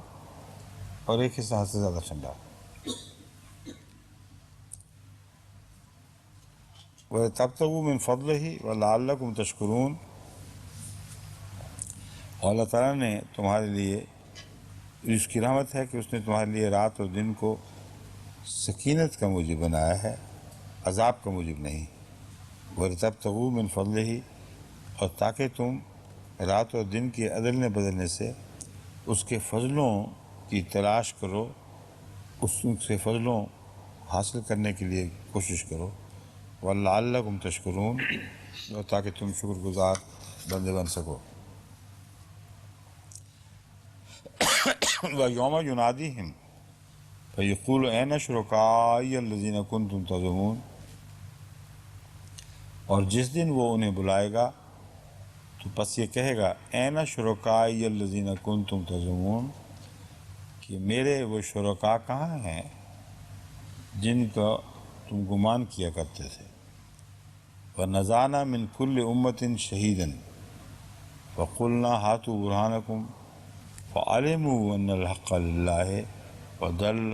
اور ایک حصہ حد سے زیادہ ٹھنڈا۔ وَتَبْتَغُوا مِنْ فَضْلِهِ وَلَعَلَّكُمْ تَشْكُرُونَ، اور اللہ تعالیٰ نے تمہارے لیے، اس کی رحمت ہے کہ اس نے تمہارے لیے رات اور دن کو سکینت کا موجب بنایا ہے، عذاب کا موجب نہیں۔ وَتَبْتَغُوا مِنْ فَضْلِهِ، اور تاکہ تم رات اور دن کے عدلنے بدلنے سے اس کے فضلوں کی تلاش کرو، اس سے فضلوں حاصل کرنے کے لیے کوشش کرو۔ وَلَعَلَّكُمْ تَشْكُرُونَ، اور تاکہ تم شکر گزار بندے بن سکو۔ وَيَوْمَ يُنَادِيهِمْ فَيَقُولُ أَيْنَ شُرَكَائِيَ الَّذِينَ كُنْتُمْ تَزْعُمُونَ، اور جس دن وہ انہیں بلائے گا تو پس یہ کہے گا أَيْنَ شُرَكَائِيَ الَّذِينَ كُنْتُمْ تَزْعُمُونَ، کہ میرے وہ شرکاء کہاں ہیں جن کا تم گمان کیا کرتے تھے۔ وَنَزَعْنَا مِنْ كُلِّ أُمَّةٍ شَهِيدًا فَقُلْنَا هَاتُوا بُرْهَانَكُمْ فَعَلِمُوا أَنَّ الْحَقَّ لِلَّهِ وَضَلَّ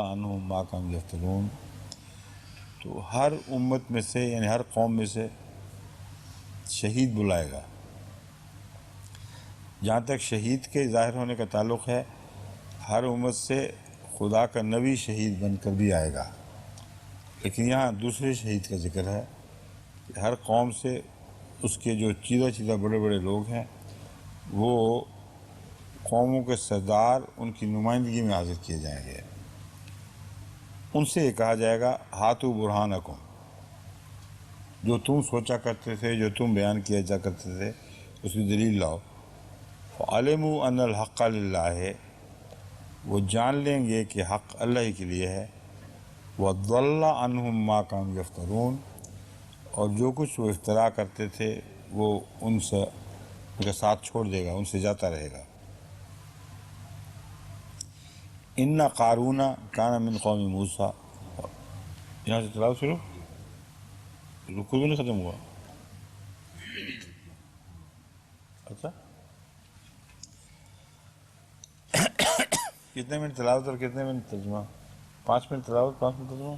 عَنْهُمْ مَا كَانُوا يَفْتَرُونَ، تو ہر امت میں سے، یعنی ہر قوم میں سے شہید بلائے گا۔ جہاں تک شہید کے ظاہر ہونے کا تعلق ہے، ہر امت سے خدا کا نبی شہید بن کر بھی آئے گا، لیکن یہاں دوسرے شہید کا ذکر ہے کہ ہر قوم سے اس کے جو چیدہ بڑے بڑے لوگ ہیں، وہ قوموں کے سردار ان کی نمائندگی میں حاضر کیے جائیں گے۔ ان سے یہ کہا جائے گا ہاتھو برہانکم، جو تم سوچا کرتے تھے، جو تم بیان کیا جا کرتے تھے، اس کی دلیل لاؤ۔ فَعَلِمُوا أَنَّ الْحَقَّ لِلَّهِ، وہ جان لیں گے کہ حق اللہ ہی کے لیے ہے۔ وَضَلَّ عَنْهُمْ مَا كَانُوا يَفْتَرُونَ، اور جو کچھ وہ افتراء کرتے تھے وہ ان کا ساتھ چھوڑ دے گا، ان سے جاتا رہے گا۔ إِنَّ قَارُونَ كَانَ مِنْ قَوْمِ مُوسَىٰ، یہاں سے تلاوت شروع، رکوع بھی نہیں ختم ہوا؟ اچھا، کتنے منٹ تلاوت اور کتنے منٹ ترجمہ؟ 5 منٹ تلاوت، 5 منٹ ترجمہ۔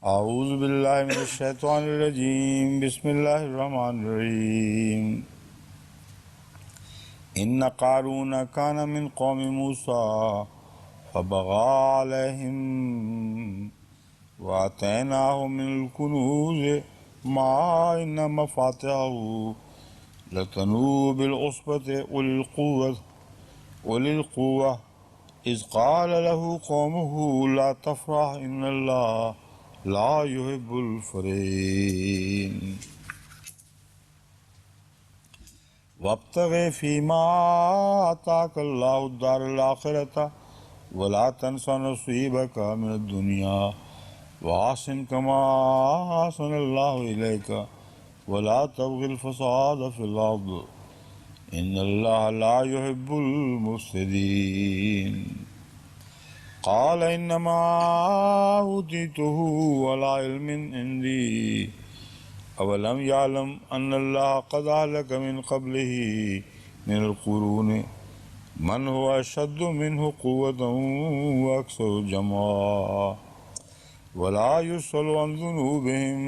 اعوذ باللہ من الشیطان الرجیم، بسم اللہ الرحمن الرحیم۔ ان قارون کان من قوم موسیٰ فبغى علیہم وآتیناہ من الکنوز ما ان مفاتحہ لتنوء بالعصبة أولي القوة إذ قال له قومه لا تفرح إن الله لا يحب الفرحين وابتغ فيما آتاك الله الدار الآخرة ولا تنس نصيبك من الدنيا وأحسن كما أحسن الله إليك ولا تبغ الفساد في الأرض إن الله لا يحب المفسدين قال إنما أوتيته على علم عندي أولم يعلم أن الله قد أهلك من قبله من القرون من هو أشد منه قوة وأكثر جمعا ولا يسأل عن ذنوبهم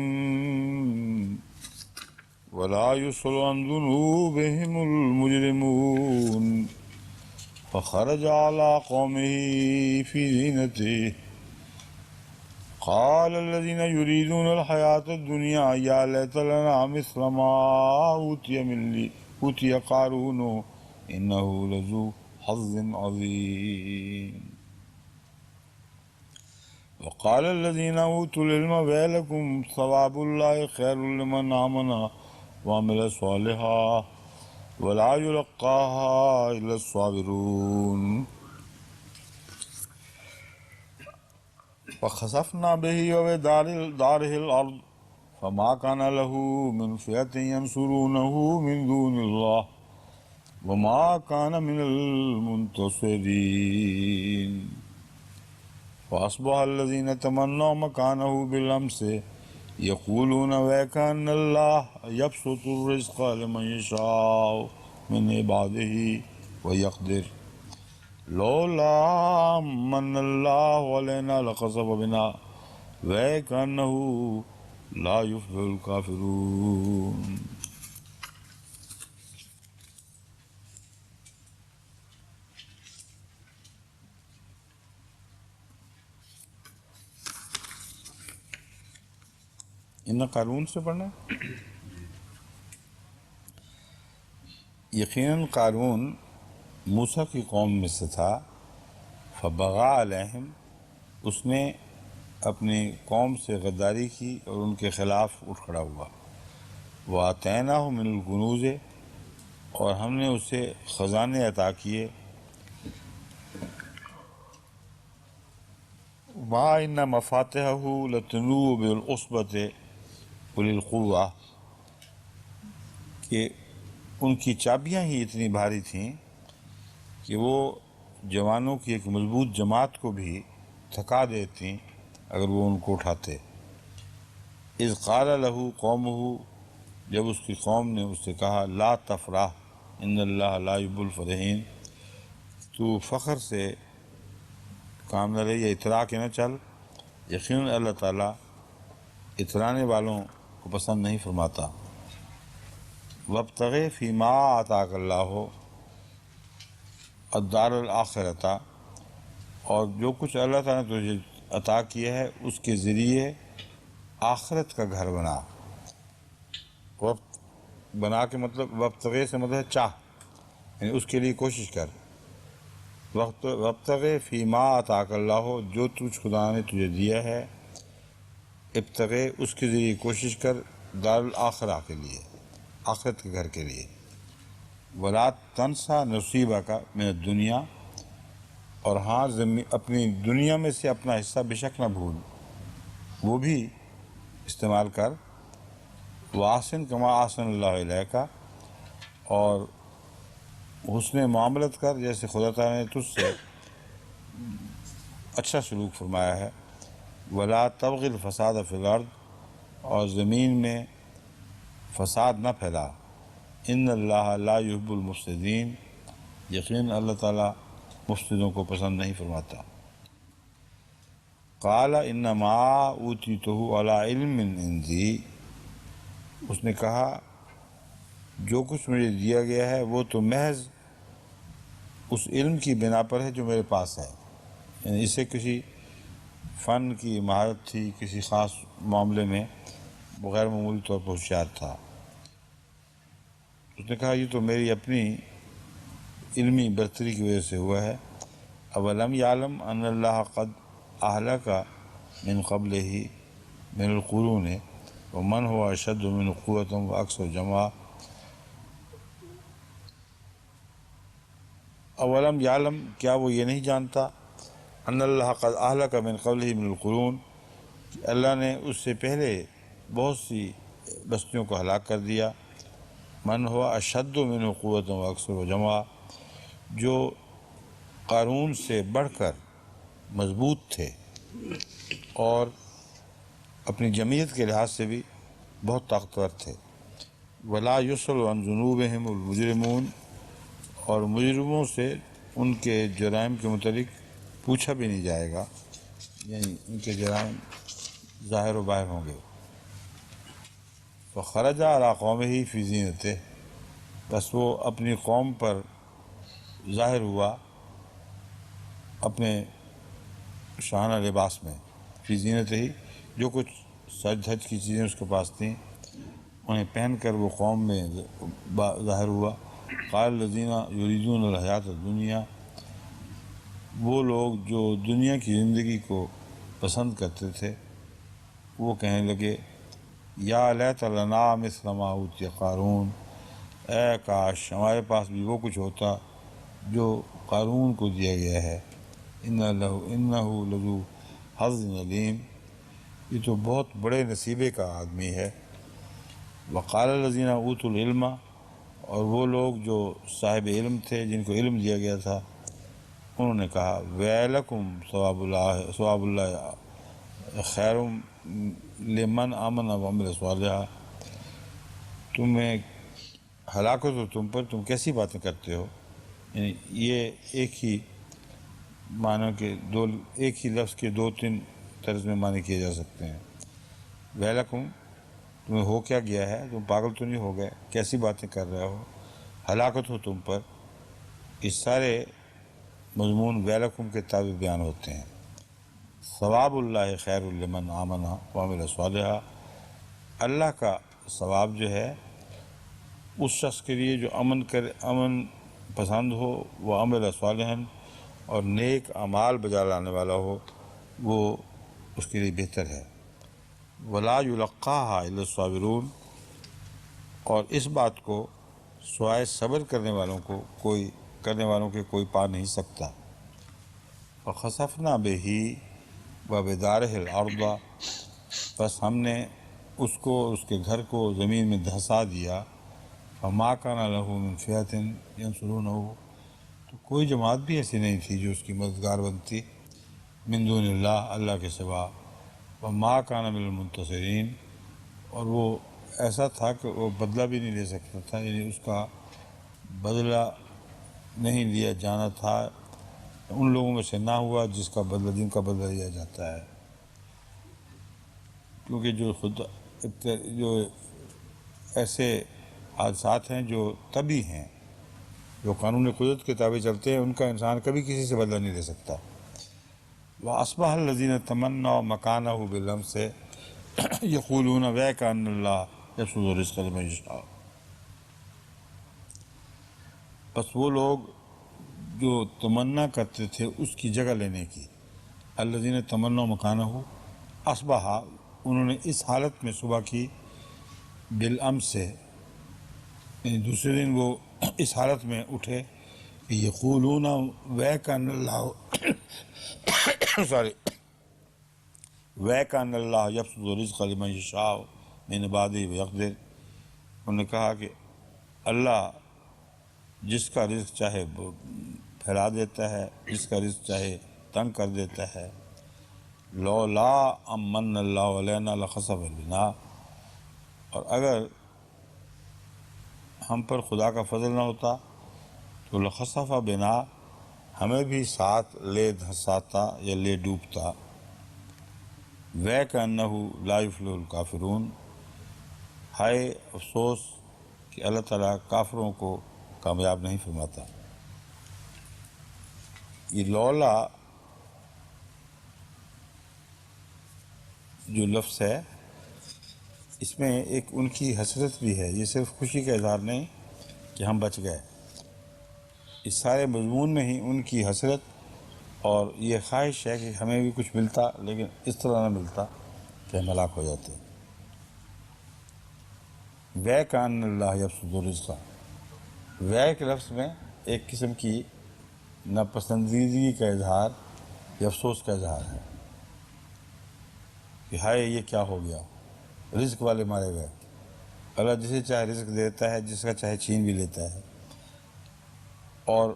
ولا يسأل عن ذنوبهم المجرمون فخرج على قومه في زينته قال الذين يريدون الحياة الدنيا يا ليت لنا مثل ما أوتي قارون إنه لذو حظ عظيم وقال الذين أوتوا العلم ويلكم ثواب الله خير لمن آمن وعمل صالحا ولا يلقاها إلا الصابرون فخسفنا به وبداره الأرض فما كان له من فئة ينصرونه من دون الله وما كان من المنتصرين فأصبح الذين تمنوا مكانه بالأمس يقولون وكأن الله يبسط الرزق لمن يشاء من عباده ويقدر لولا من الله علينا لخسف بنا وكأنه لا يفلح الكافرون. ان قارون سے پڑھنا ہے؟ یقیناً قارون موسیٰ کی قوم میں سے تھا. فبغى علیہم، اس نے اپنی قوم سے غداری کی اور ان کے خلاف اٹھ کھڑا ہوا. وآتیناہ من الکنوز، اور ہم نے اسے خزانے عطا کیے. ما ان مفاتحہ لتنوء بالعصبۃ اولی القوہ، کہ ان کی چابیاں ہی اتنی بھاری تھیں کہ وہ جوانوں کی ایک مضبوط جماعت کو بھی تھکا دیتی اگر وہ ان کو اٹھاتے. اذ قال لہ قومہ، جب اس کی قوم نے اس سے کہا لا تفرح ان اللہ لا يحب الفرحین، تو فخر سے کام نہ لے یا اترا کے نہ چل، یقیناً اللہ تعالیٰ اترانے والوں کو پسند نہیں فرماتا. وابتغ فیما آتاک اللہ الدار الآخرۃ، اور جو کچھ اللہ تعالیٰ نے تجھے عطا کیا ہے اس کے ذریعے آخرت کا گھر بنا. وقت بنا کے مطلب وابتغ سے مطلب چاہ، یعنی اس کے لیے کوشش کر. وابتغ فیما آتاک اللہ، جو تجھ خدا نے تجھے دیا ہے، ابتغ اس کے ذریعے کوشش کر دار الآخرہ کے لیے، آخرت کے گھر کے لیے. ولا تنسا نصیبک من الدنیا، اور ہاں اپنی دنیا میں سے اپنا حصہ بے شک نہ بھول، وہ بھی استعمال کر. وَأَحْسِنْ كَمَا أَحْسَنَ اللَّهُ إِلَيْكَ، اور حسن معاملت کر جیسے خدا تعالیٰ نے تجھ سے اچھا سلوک فرمایا ہے. وَلَا تَبْغِ الْفَسَادَ فِي الْأَرْضِ، اور زمین میں فساد نہ پھیلا. ان اللہ لا يحب المفسدین، یقین اللہ تعالیٰ مفسدوں کو پسند نہیں فرماتا. قال انما اوتیتہ علی علم عندی، اس نے کہا جو کچھ مجھے دیا گیا ہے وہ تو محض اس علم کی بنا پر ہے جو میرے پاس ہے. یعنی اسے کسی فن کی مہارت تھی، کسی خاص معاملے میں غیر معمولی طور پر ہوشیار تھا. اس نے کہا یہ تو میری اپنی علمی برتری کی وجہ سے ہوا ہے. اولم یعلم ان اللہ قد اہلک من قبلہ من القرون ومن هو اشد من قوۃ واکثر جمعا. اولم یعلم، کیا وہ یہ نہیں جانتا، ان اللہ قد اہلک من قبلہ من القرون، کہ اللہ نے اس سے پہلے بہت سی بستیوں کو ہلاک کر دیا. من ہوا اشد من قوۃ واکثر جمعا، جو قارون سے بڑھ کر مضبوط تھے اور اپنی جمعیت کے لحاظ سے بھی بہت طاقتور تھے. ولا یسأل عن ذنوبہم المجرمون، اور مجرموں سے ان کے جرائم کے متعلق پوچھا بھی نہیں جائے گا، یعنی ان کے جرائم ظاہر و باہر ہوں گے. فخرج علی قومہ فی زینتہ، بس وہ اپنی قوم پر ظاہر ہوا اپنے شاہانہ لباس میں، فی زینتہ ہی، جو کچھ سج دھج کی چیزیں اس کے پاس تھیں انہیں پہن کر وہ قوم میں ظاہر ہوا۔ قال الذین یریدون الحیات الدنیا، وہ لوگ جو دنیا کی زندگی کو پسند کرتے تھے وہ کہنے لگے یا لیت لنا مثل ما اوتی قارون، اے کاش ہمارے پاس بھی وہ کچھ ہوتا جو قارون کو دیا گیا ہے، انہ لذو حظ علیم، یہ تو بہت بڑے نصیبے کا آدمی ہے۔ وقال الذین اوتوا العلم، اور وہ لوگ جو صاحب علم تھے جن کو علم دیا گیا تھا انہوں نے کہا ویلکم ثواب اللہ خیر لمن آمن وعمل صالحا، تمہیں ہلاکت ہو تم پر، تم کیسی باتیں کرتے ہو۔ یعنی یہ ایک ہی معنی کے ایک ہی لفظ کے دو تین طرز میں معنی کیے جا سکتے ہیں۔ ویلکم، تمہیں ہو کیا گیا ہے، تم پاگل تو نہیں ہو گئے، کیسی باتیں کر رہے ہو، ہلاکت ہو تم پر۔ یہ سارے مضمون ویلکم کے تابع بیان ہوتے ہیں۔ ثواب اللہ خیر لمن آمن وعمل صالحا، اللہ کا ثواب جو ہے اس شخص کے لیے جو امن پسند ہو، وہ عمل صالحا، اور نیک اعمال بجا لانے والا ہو، وہ اس کے لیے بہتر ہے۔ ولا یلقاها الا الصابرون، اور اس بات کو سوائے صبر کرنے والوں کے کوئی پا نہیں سکتا۔ فخسفنا بہ وبدارہ الارض، بس ہم نے اس کو اس کے گھر کو زمین میں دھسا دیا۔ فما کان لہ من فئۃ ینصرونہ، تو کوئی جماعت بھی ایسی نہیں تھی جو اس کی مددگار بنتی، من دون اللہ، اللہ کے سوا۔ وما کان من المنتصرین، اور وہ ایسا تھا کہ وہ بدلہ بھی نہیں لے سکتا تھا، یعنی اس کا بدلہ نہیں لیا جانا تھا، ان لوگوں میں سے نہ ہوا جن کا بدلہ لیا جاتا ہے، کیونکہ جو ایسے حادثات ہیں جو طبعی ہیں، جو قانون قدرت کے تابع چلتے ہیں، ان کا انسان کبھی کسی سے بدلہ نہیں لے سکتا۔ وَأَصْبَحَ الَّذِينَ تَمَنَّوْا مَكَانَهُ بِالْأَمْسِ يَقُولُونَ وَيْكَأَنَّ اللَّهَ يَبْسُطُ الرِّزْقَ لِمَن يَشَاءُ، بس وہ لوگ جو تمنا کرتے تھے اس کی جگہ لینے کی، الذین تمنوا مکانہ، اصبح، انہوں نے اس حالت میں صبح کی، بالامس سے، یعنی دوسرے دن وہ اس حالت میں اٹھے کہ یقولون ویکان اللہ ویکان اللہ یبسط الرزق لمن یشاء من عبادہ ویقدر، انہوں نے کہا کہ اللہ جس کا رزق چاہے پھیلا دیتا ہے، جس کا رزق چاہے تنگ کر دیتا ہے۔ لولا امن اللہ علینا لخسف بنا، اور اگر ہم پر خدا کا فضل نہ ہوتا تو لخسف بنا، ہمیں بھی ساتھ لے دھساتا یا لے ڈوبتا۔ وَيْكَأَنَّهُ لَا يُفْلِحُ الْكَافِرُونَ، ہائے افسوس کہ اللہ تعالیٰ کافروں کو کامیاب نہیں فرماتا۔ یہ لولا جو لفظ ہے اس میں ایک ان کی حسرت بھی ہے، یہ صرف خوشی کا اظہار نہیں کہ ہم بچ گئے، اس سارے مضمون میں ہی ان کی حسرت اور یہ خواہش ہے کہ ہمیں بھی کچھ ملتا، لیکن اس طرح نہ ملتا کہ ہم ہلاک ہو جاتے۔ وَيْكَأَنَّ اللَّهَ يَبْسُطُ الرِّزْقَ، وے کے لفظ میں ایک قسم کی ناپسندیدگی کا اظہار یا افسوس کا اظہار ہے کہ ہائے یہ کیا ہو گیا، رزق والے مارے گئے۔ اللہ جسے چاہے رزق دیتا ہے، جس کا چاہے چھین بھی لیتا ہے۔ اور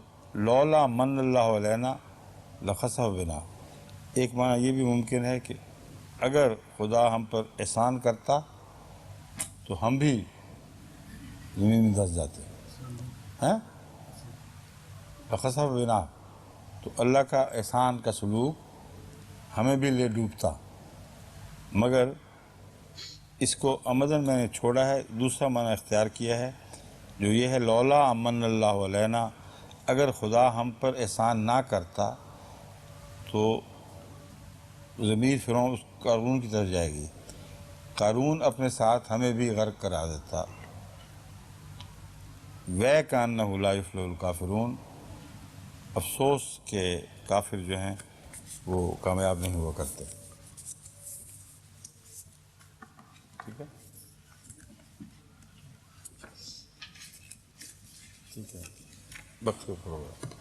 لولا من اللہ علینا لخسف بنا، ایک معنی یہ بھی ممکن ہے کہ اگر خدا ہم پر احسان کرتا تو ہم بھی زمین میں دھس جاتے ہیں۔ لخسف بنا، تو اللہ کا احسان کا سلوک ہمیں بھی لے ڈوبتا، مگر اس کو عمدن میں نے چھوڑا ہے، دوسرا معنی اختیار کیا ہے جو یہ ہے لولا امن اللہ علینا، اگر خدا ہم پر احسان نہ کرتا تو ضمیر فرعون قارون کی طرف جائے گی، قارون اپنے ساتھ ہمیں بھی غرق کرا دیتا۔ وَكَأَنَّهُ لَا يُفْلِحُ الْكَافِرُونَ، افسوس کہ کافر جو ہیں وہ کامیاب نہیں ہوا کرتے۔ ٹھیک ہے، ٹھیک ہے، وقت کے اوپر ہوگا۔